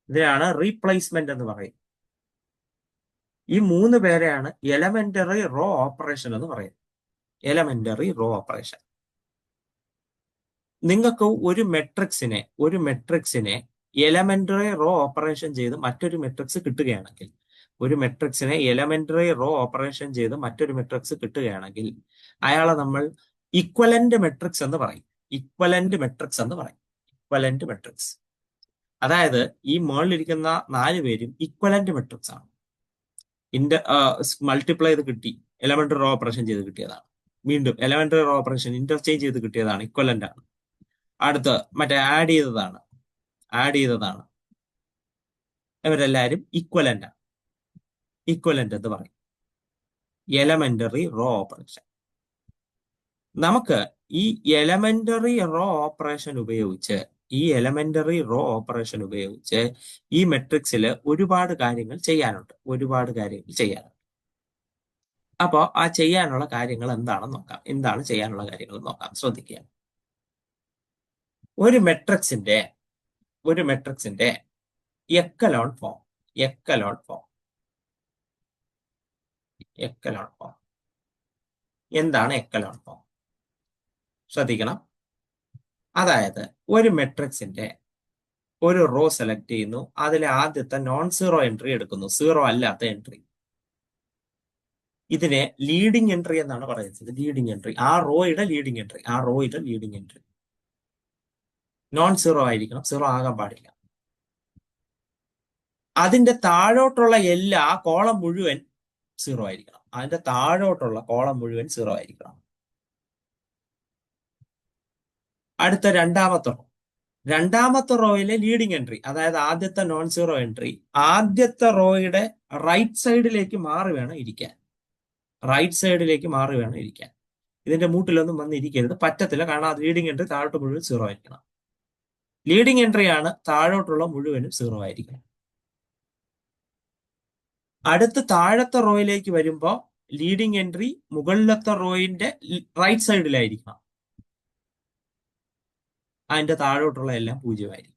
ഇതിനാണ് റീപ്ലേസ്മെന്റ് എന്ന് പറയുന്നത്. ഈ 3 പേരെയാണ് എലമെന്ററി റോ ഓപ്പറേഷൻ എന്ന് പറയുന്നത്. Elementary row operation. നിങ്ങൾക്ക് ഒരു മെട്രിക്സിനെ എലമെന്ററി റോ ഓപ്പറേഷൻ ചെയ്ത് മറ്റൊരു മെട്രിക്സ് കിട്ടുകയാണെങ്കിൽ, അയാളെ നമ്മൾ ഇക്വലന്റ് മെട്രിക്സ് എന്ന് പറയും. അതായത് ഈ മുകളിലിരിക്കുന്ന 4 പേരും ഇക്വലന്റ് മെട്രിക്സ് ആണ്. മൾട്ടിപ്ലൈ ചെയ്ത് കിട്ടി, എലമെന്ററി റോ ഓപ്പറേഷൻ ചെയ്ത് കിട്ടിയതാണ്. വീണ്ടും എലമെന്ററി റോ ഓപ്പറേഷൻ ഇന്റർചേഞ്ച് ചെയ്ത് കിട്ടിയതാണ്, ഇക്വലന്റ് ആണ്. അടുത്ത് മറ്റേ ആഡ് ചെയ്തതാണ്. ഇവരെല്ലാരും ഇക്വലന്റ് എന്ന് പറയും. Elementary row operation. നമുക്ക് ഈ എലമെന്ററി റോ ഓപ്പറേഷൻ ഉപയോഗിച്ച് ഈ മെട്രിക്സിൽ ഒരുപാട് കാര്യങ്ങൾ ചെയ്യാനുണ്ട്. അപ്പോൾ ആ ചെയ്യാനുള്ള കാര്യങ്ങൾ എന്താണെന്ന് നോക്കാം. ശ്രദ്ധിക്കുക. ഒരു മെട്രിക്സിന്റെ എക്കലോൺ ഫോം. എന്താണ് എക്കലോൺ ഫോം? ശ്രദ്ധിക്കണം. അതായത് ഒരു മെട്രിക്സിന്റെ ഒരു റോ സെലക്ട് ചെയ്യുന്നു, അതിലെ ആദ്യത്തെ നോൺ സീറോ എൻട്രി എടുക്കുന്നു, സീറോ അല്ലാത്ത എൻട്രി. ഇതിനെ ലീഡിംഗ് എൻട്രി എന്നാണ് പറയുന്നത്. ആ റോയുടെ ലീഡിംഗ് എൻട്രി നോൺ സീറോ ആയിരിക്കണം, സീറോ ആകാൻ പാടില്ല. അതിന്റെ താഴോട്ടുള്ള എല്ലാ കോളം മുഴുവൻ സീറോ ആയിരിക്കണം. അടുത്ത രണ്ടാമത്തെ റോയിലെ ലീഡിംഗ് എൻട്രി, അതായത് ആദ്യത്തെ നോൺ സീറോ എൻട്രി, ആദ്യത്തെ റോയുടെ റൈറ്റ് സൈഡിലേക്ക് മാറി വേണം ഇരിക്കാൻ. ഇതിന്റെ മൂട്ടിലൊന്നും വന്നിരിക്കരുത്, പറ്റത്തില്ല. കാരണം അത് ലീഡിംഗ് എൻട്രി താഴോട്ട് മുഴുവൻ സീറോ ആയിരിക്കണം. ലീഡിംഗ് എൻട്രി ആണ്, താഴോട്ടുള്ള മുഴുവനും സീറോ ആയിരിക്കണം. അടുത്ത് താഴത്തെ റോയിലേക്ക് വരുമ്പോൾ ലീഡിംഗ് എൻട്രി മുകളിലത്തെ റോയിന്റെ റൈറ്റ് സൈഡിലായിരിക്കണം. അതിന്റെ താഴോട്ടുള്ള എല്ലാം 0 ആയിരിക്കും.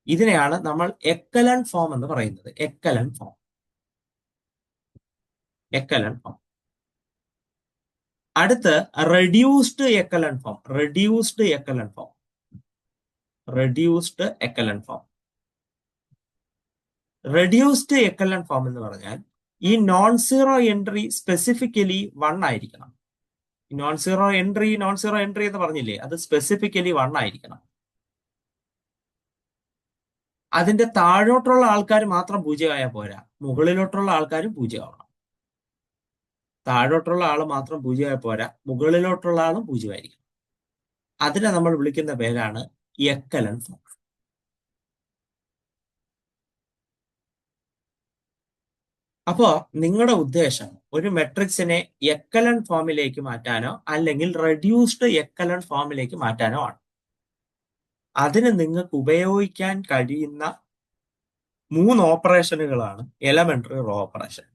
ഇതിനെയാണ് നമ്മൾ എക്കലൻ ഫോം എന്ന് പറയുന്നത്. Echelon form. Echelon form. അടുത്ത് reduced echelon form. Reduced echelon form. Reduced echelon form. Reduced echelon form എന്ന് പറഞ്ഞാൽ ഈ നോൺ സീറോ എൻട്രി സ്പെസിഫിക്കലി 1 ആയിരിക്കണം. നോൺ സീറോ എൻട്രി എന്ന് പറഞ്ഞില്ലേ, അത് സ്പെസിഫിക്കലി 1 ആയിരിക്കണം. അതിന്റെ താഴോട്ടുള്ള ആൾക്കാർ മാത്രം 0 ആയാൽ പോരാ, മുകളിലോട്ടുള്ള ആൾക്കാരും 0 ആവണം. താഴോട്ടുള്ള ആൾ മാത്രം 0 ആയാൽ പോരാ, മുകളിലോട്ടുള്ള ആളും 0 ആയിരിക്കും. അതിനെ നമ്മൾ വിളിക്കുന്ന പേരാണ് എക്കലൻ ഫോം. അപ്പോ നിങ്ങളുടെ ഉദ്ദേശം ഒരു മെട്രിക്സിനെ എക്കലൻ ഫോമിലേക്ക് മാറ്റാനോ അല്ലെങ്കിൽ റെഡ്യൂസ്ഡ് എക്കലൻ ഫോമിലേക്ക് മാറ്റാനോ ആണ്. അതിന് നിങ്ങൾക്ക് ഉപയോഗിക്കാൻ കഴിയുന്ന 3 ഓപ്പറേഷനുകളാണ് എലമെന്ററി റോ ഓപ്പറേഷൻ.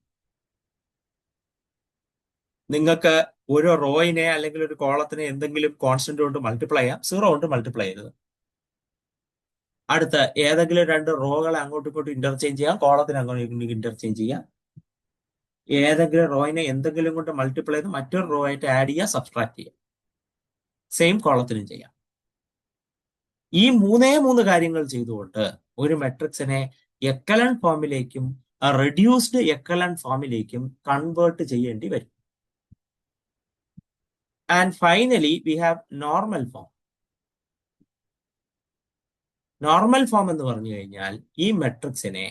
നിങ്ങൾക്ക് ഒരു റോയിനെ അല്ലെങ്കിൽ ഒരു കോളത്തിനെ എന്തെങ്കിലും കോൺസ്റ്റന്റ് കൊണ്ട് മൾട്ടിപ്ലൈ ചെയ്യാം, 0 കൊണ്ട് മൾട്ടിപ്ലൈ ചെയ്തത്. അടുത്ത ഏതെങ്കിലും 2 റോകളെ അങ്ങോട്ടും ഇങ്ങോട്ടും ഇന്റർചേഞ്ച് ചെയ്യാം, കോളത്തിന് അങ്ങോട്ടും ഇങ്ങോട്ടും ഇന്റർചേഞ്ച് ചെയ്യാം. ഏതെങ്കിലും റോയിനെ എന്തെങ്കിലും കൊണ്ട് മൾട്ടിപ്ലൈ ചെയ്ത് മറ്റൊരു റോ ആയിട്ട് ആഡ് ചെയ്യുക, സബ്സ്ട്രാക്ട് ചെയ്യുക. സെയിം കോളത്തിനും ചെയ്യാം. ഈ 3 കാര്യങ്ങൾ ചെയ്തുകൊണ്ട് ഒരു മെട്രിക്സിനെ എക്കലൻ ഫോമിലേക്കും റെഡ്യൂസ്ഡ് എക്കലൻ ഫോമിലേക്കും കൺവേർട്ട് ചെയ്യേണ്ടി വരും. And finally we have normal form. Normal form എന്ന് പറഞ്ഞു കഴിഞ്ഞാൽ ഈ മെട്രിക്സിനെ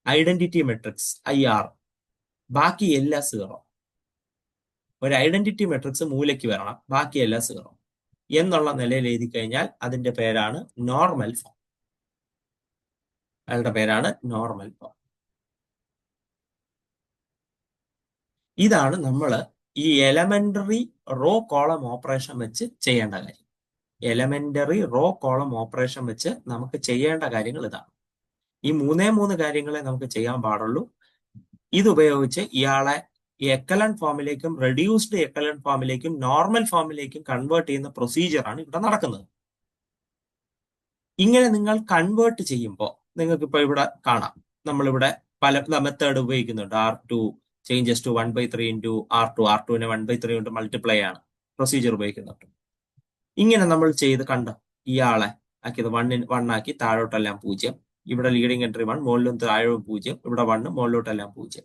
ഐഡന്റിറ്റി മെട്രിക്സ് IR, ബാക്കി എല്ലാം 0. ഒരു ഐഡന്റിറ്റി മെട്രിക്സ് മൂലയ്ക്ക് വരണം, ബാക്കിയെല്ലാം 0 എന്നുള്ള നിലയിൽ എഴുതി കഴിഞ്ഞാൽ അതിന്റെ പേരാണ് നോർമൽ ഫോം. അയാളുടെ പേരാണ് നോർമൽ ഫോം. ഇതാണ് നമ്മൾ ഈ എലമെന്ററി റോ കോളം ഓപ്പറേഷൻ വെച്ച് ചെയ്യേണ്ട കാര്യം. എലമെന്ററി റോ കോളം ഓപ്പറേഷൻ വെച്ച് നമുക്ക് ചെയ്യേണ്ട കാര്യങ്ങൾ ഇതാണ്. ഈ 3 കാര്യങ്ങളെ നമുക്ക് ചെയ്യാൻ പാടുള്ളൂ. ഇതുപയോഗിച്ച് ഇയാളെ എക്കലൻ ഫോമിലേക്കും റെഡ്യൂസ്ഡ് എക്കലൻ ഫോമിലേക്കും നോർമൽ ഫോമിലേക്കും കൺവേർട്ട് ചെയ്യുന്ന പ്രൊസീജിയറാണ് ഇവിടെ നടക്കുന്നത്. ഇങ്ങനെ നിങ്ങൾ കൺവേർട്ട് ചെയ്യുമ്പോൾ നിങ്ങൾക്ക് ഇപ്പോൾ ഇവിടെ കാണാം, നമ്മളിവിടെ പല മെത്തേഡ് ഉപയോഗിക്കുന്നുണ്ട്. R2 changes to 1/3 into R2. R2നെ 1/3 കൊണ്ട് മൾട്ടിപ്ലൈ ആണ് പ്രൊസീജിയർ ഉപയോഗിക്കുന്നുണ്ട്. ഇങ്ങനെ നമ്മൾ ചെയ്ത് കണ്ട ഇയാളെ ആക്കിയത് 1 ആക്കി, താഴോട്ടെല്ലാം 0. ഇവിടെ ലീഡിംഗ് എൻട്രി 1, മുകളിലും താഴവും 0. ഇവിടെ 1, മുകളിലോട്ടെല്ലാം 0.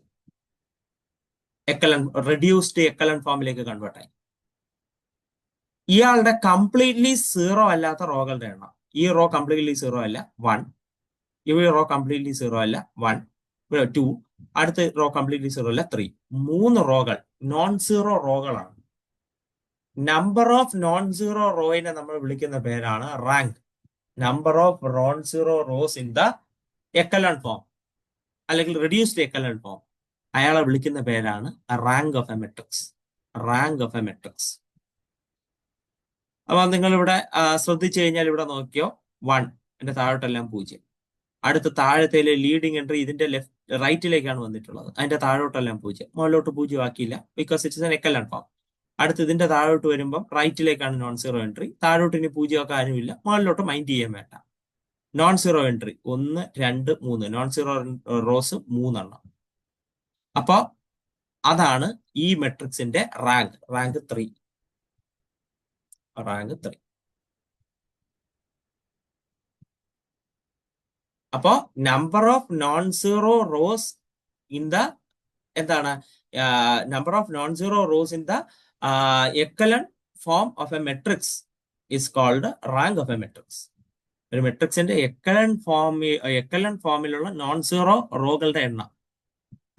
എക്കലൻ റെഡ്യൂസ്ഡ് എക്കലൻ ഫോമിലേക്ക് കൺവേർട്ട് ആയി. ഇയാളുടെ കംപ്ലീറ്റ്ലി 0 അല്ലാത്ത റോകളുടെ എണ്ണം. ഈ റോ കംപ്ലീറ്റ്ലി 0 അല്ല, 1. ഈ റോ കംപ്ലീറ്റ്ലി 0 അല്ല, 1. 2. അടുത്ത റോ കംപ്ലീറ്റ്ലി 0 അല്ല, 3. 3 റോകൾ നോൺ സീറോ റോകളാണ്. നമ്പർ ഓഫ് നോൺ സീറോ റോയിനെ നമ്മൾ വിളിക്കുന്ന പേരാണ് rank. Number of non zero rows in the echelon form അല്ലെങ്കിൽ റെഡ്യൂസ്ഡ് എക്കലൻ ഫോം, അയാളെ വിളിക്കുന്ന പേരാണ് rank of a matrix. Rank of a matrix. അപ്പൊ നിങ്ങൾ ഇവിടെ ശ്രദ്ധിച്ചു കഴിഞ്ഞാൽ ഇവിടെ നോക്കിയോ, 1, എന്റെ താഴോട്ടെല്ലാം 0. അടുത്ത താഴത്തേലെ ലീഡിംഗ് എൻട്രി ഇതിന്റെ റൈറ്റിലേക്കാണ് വന്നിട്ടുള്ളത്, അതിന്റെ താഴോട്ടെല്ലാം 0. മുകളിലോട്ട് 0 ആക്കിയില്ല, because it's an echelon form. അടുത്ത് ഇതിന്റെ താഴോട്ട് വരുമ്പോൾ റൈറ്റിലേക്കാണ് നോൺ സീറോ എൻട്രി, താഴോട്ട് ഇനി 0 ആക്കാനുമില്ല, മുകളിലോട്ട് മൈൻഡ് ചെയ്യാൻ വേണ്ട. Non zero entry 1, 2, 3, non zero rose 3 എണ്ണം. അപ്പൊ അതാണ് ഈ മെട്രിക്സിന്റെ റാങ്ക്. റാങ്ക് 3. റാങ്ക് 3. അപ്പോ number of non zero rows in the എന്താണ് number of non zero rows in the echelon form of a matrix is called rank of a matrix. ഒരു മെട്രിക്സിന്റെ echelon ഫോമിലുള്ള നോൺ സീറോ റോകളുടെ എണ്ണം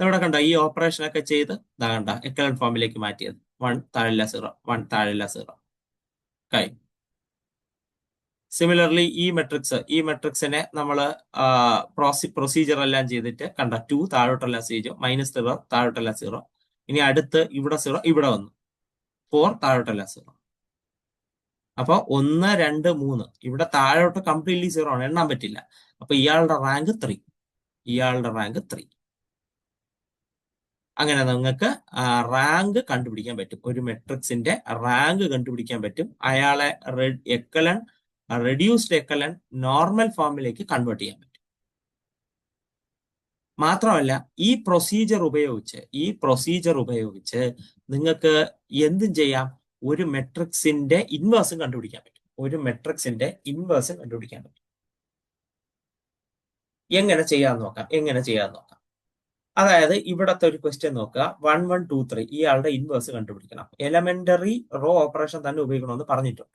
ഇവിടെ കണ്ട. ഈ operation ഒക്കെ ചെയ്ത് ഇതാ കണ്ട എക്കലൻ ഫോമിലേക്ക് മാറ്റിയത്. 1 താഴെല്ല 0, 1 താഴെല്ല 0 കഴിഞ്ഞു. സിമിലർലി ഈ മെട്രിക്സിനെ നമ്മൾ പ്രൊസീജിയർ എല്ലാം ചെയ്തിട്ട് കണ്ട 2 താഴോട്ടല്ല 0, -0 താഴോട്ടല്ല 0. ഇനി അടുത്ത് ഇവിടെ 0, ഇവിടെ വന്നു 4 താഴോട്ടല്ല 0. അപ്പൊ 1, 2, 3 ഇവിടെ താഴോട്ട് കംപ്ലീറ്റ്ലി 0 ആണ്, എണ്ണാൻ പറ്റില്ല. അപ്പൊ ഇയാളുടെ റാങ്ക് 3, ഇയാളുടെ റാങ്ക് 3. അങ്ങനെ നിങ്ങൾക്ക് റാങ്ക് കണ്ടുപിടിക്കാൻ പറ്റും. ഒരു മെട്രിക്സിന്റെ റാങ്ക് കണ്ടുപിടിക്കാൻ പറ്റും. അയാളെ എക്കലൻ, റെഡ്യൂസ്ഡ് എക്കലൻ, നോർമൽ ഫോമിലേക്ക് കൺവേർട്ട് ചെയ്യാൻ പറ്റും. മാത്രമല്ല ഈ പ്രൊസീജിയർ ഉപയോഗിച്ച് നിങ്ങൾക്ക് എന്തും ചെയ്യാം. ഒരു മെട്രിക്സിന്റെ ഇൻവേഴ്സും കണ്ടുപിടിക്കാൻ പറ്റും. എങ്ങനെ ചെയ്യാന്ന് നോക്കാം. അതായത് ഇവിടത്തെ ഒരു ക്വസ്റ്റ്യൻ നോക്കുക. 1, 1, 2, 3 ഇയാളുടെ ഇൻവേഴ്സ് കണ്ടുപിടിക്കണം. എലമെന്ററി റോ ഓപ്പറേഷൻ തന്നെ ഉപയോഗിക്കണമെന്ന് പറഞ്ഞിട്ടുണ്ട്.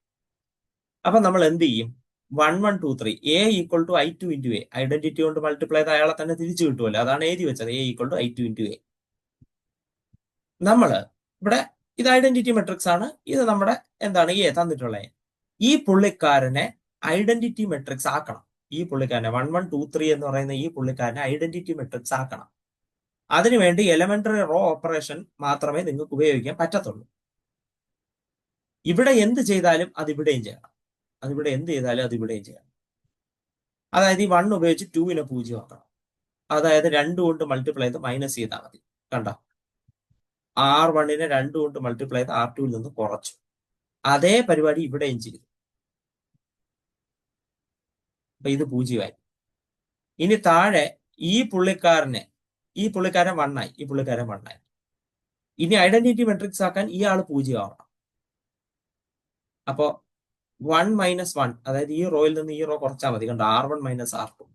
അപ്പൊ നമ്മൾ എന്ത് ചെയ്യും? 1, 1, 2, 3 A equal to I2 into A, identity കൊണ്ട് മൾട്ടിപ്ലൈ ചെയ്ത് അയാളെ തന്നെ തിരിച്ചു കിട്ടുമല്ലോ. അതാണ് എഴുതി വെച്ചത്, A equal to I2 into A. നമ്മള് ഇവിടെ ഇത് ഐഡന്റിറ്റി മെട്രിക്സ് ആണ്. ഇത് നമ്മുടെ എന്താണ് എ തന്നിട്ടുള്ളത്. ഈ പുള്ളിക്കാരനെ ഐഡന്റിറ്റി മെട്രിക്സ് ആക്കണം. ഈ പുള്ളിക്കാരനെ 1, 1, 2, 3 എന്ന് പറയുന്ന ഈ പുള്ളിക്കാരനെ ഐഡന്റിറ്റി മെട്രിക്സ് ആക്കണം. അതിനുവേണ്ടി എലമെന്ററി റോ ഓപ്പറേഷൻ മാത്രമേ നിങ്ങൾക്ക് ഉപയോഗിക്കാൻ പറ്റത്തുള്ളൂ. ഇവിടെ എന്ത് ചെയ്താലും അത് ഇവിടെയും ചെയ്യണം. അതായത് ഈ 1 ഉപയോഗിച്ച് 2നെ 0 ആക്കണം. അതായത് 2 കൊണ്ട് മൾട്ടിപ്ലൈ ചെയ്ത് മൈനസ് ചെയ്താൽ മതി. കണ്ടോ? R1നെ 2 കൊണ്ട് മൾട്ടിപ്ലൈ ചെയ്ത് R2ൽ നിന്ന് കുറച്ചു. അതേ പരിപാടി ഇവിടെയും ചെയ്തു. അപ്പൊ ഇത് 0 ആയി. ഇനി താഴെ ഈ പുള്ളിക്കാരൻ 1 ആയി. ഇനി ഐഡന്റിറ്റി മെട്രിക്സ് ആക്കാൻ ഇയാൾ 0 ആവണം. അപ്പോ 1 മൈനസ് 1, അതായത് ഈ റോയിൽ നിന്ന് ഈ റോ കുറച്ചാൽ മതി. കണ്ടോ? R1 മൈനസ് R2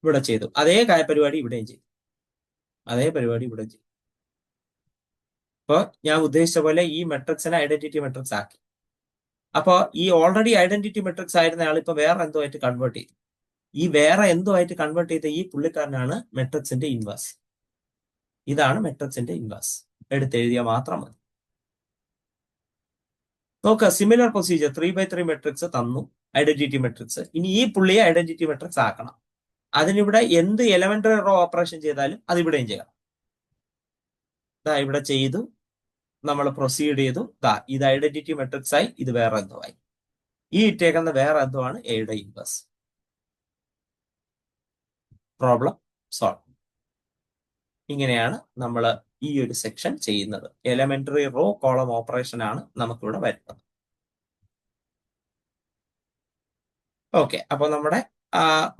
ഇവിടെ ചെയ്തു. അതേ പരിപാടി ഇവിടെയും ചെയ്തു. അപ്പൊ ഞാൻ ഉദ്ദേശിച്ച പോലെ ഈ മെട്രിക്സിനെ ഐഡന്റിറ്റി മെട്രിക്സ് ആക്കി. അപ്പൊ ഈ ഓൾറെഡി ഐഡന്റിറ്റി മെട്രിക്സ് ആയിരുന്ന ആൾ ഇപ്പൊ വേറെ എന്തോ ആയിട്ട് കൺവേർട്ട് ചെയ്തു. ഈ വേറെ എന്തോ ആയിട്ട് കൺവേർട്ട് ചെയ്ത ഈ പുള്ളിക്കാരനാണ് മെട്രിക്സിന്റെ ഇൻവേഴ്സ്. ഇതാണ് മെട്രിക്സിന്റെ ഇൻവേഴ്സ്. എടുത്തെഴുതിയാൽ മാത്രം മതി. നോക്കുക, സിമിലർ പ്രൊസീജിയർ 3x3 മെട്രിക്സ് തന്നു, ഐഡന്റിറ്റി മെട്രിക്സ്. ഇനി ഈ പുള്ളിയെ ഐഡന്റിറ്റി മെട്രിക്സ് ആക്കണം. അതിനിവിടെ എന്ത് എലമെന്ററി റോ ഓപ്പറേഷൻ ചെയ്താലും അത് ഇവിടെയും ചെയ്യണം. ഇവിടെ ചെയ്തു, നമ്മൾ പ്രൊസീഡ് ചെയ്തു. ഇത് ഐഡന്റിറ്റി മെട്രിക്സ് ആയി, ഇത് വേറെ എന്തോ ആയി. ഈ ഇട്ടേക്കുന്ന വേറെ എന്തോ ആണ് എയുടെ ഇൻവേഴ്സ്. Problem solve. ഇങ്ങനെയാണ് നമ്മൾ ഈ ഒരു സെക്ഷൻ ചെയ്യുന്നത്. എലമെന്ററി റോ കോളം ഓപ്പറേഷൻ ആണ് നമുക്കിവിടെ വരുന്നത്. ഓക്കെ, അപ്പൊ നമ്മുടെ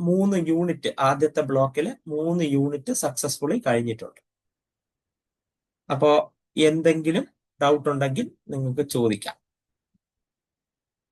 3 യൂണിറ്റ്, ആദ്യത്തെ ബ്ലോക്കിൽ 3 യൂണിറ്റ് സക്സസ്ഫുള്ളി കഴിഞ്ഞിട്ടുണ്ട്. അപ്പോ എന്തെങ്കിലും ഡൗട്ട് ഉണ്ടെങ്കിൽ നിങ്ങൾക്ക് ചോദിക്കാം.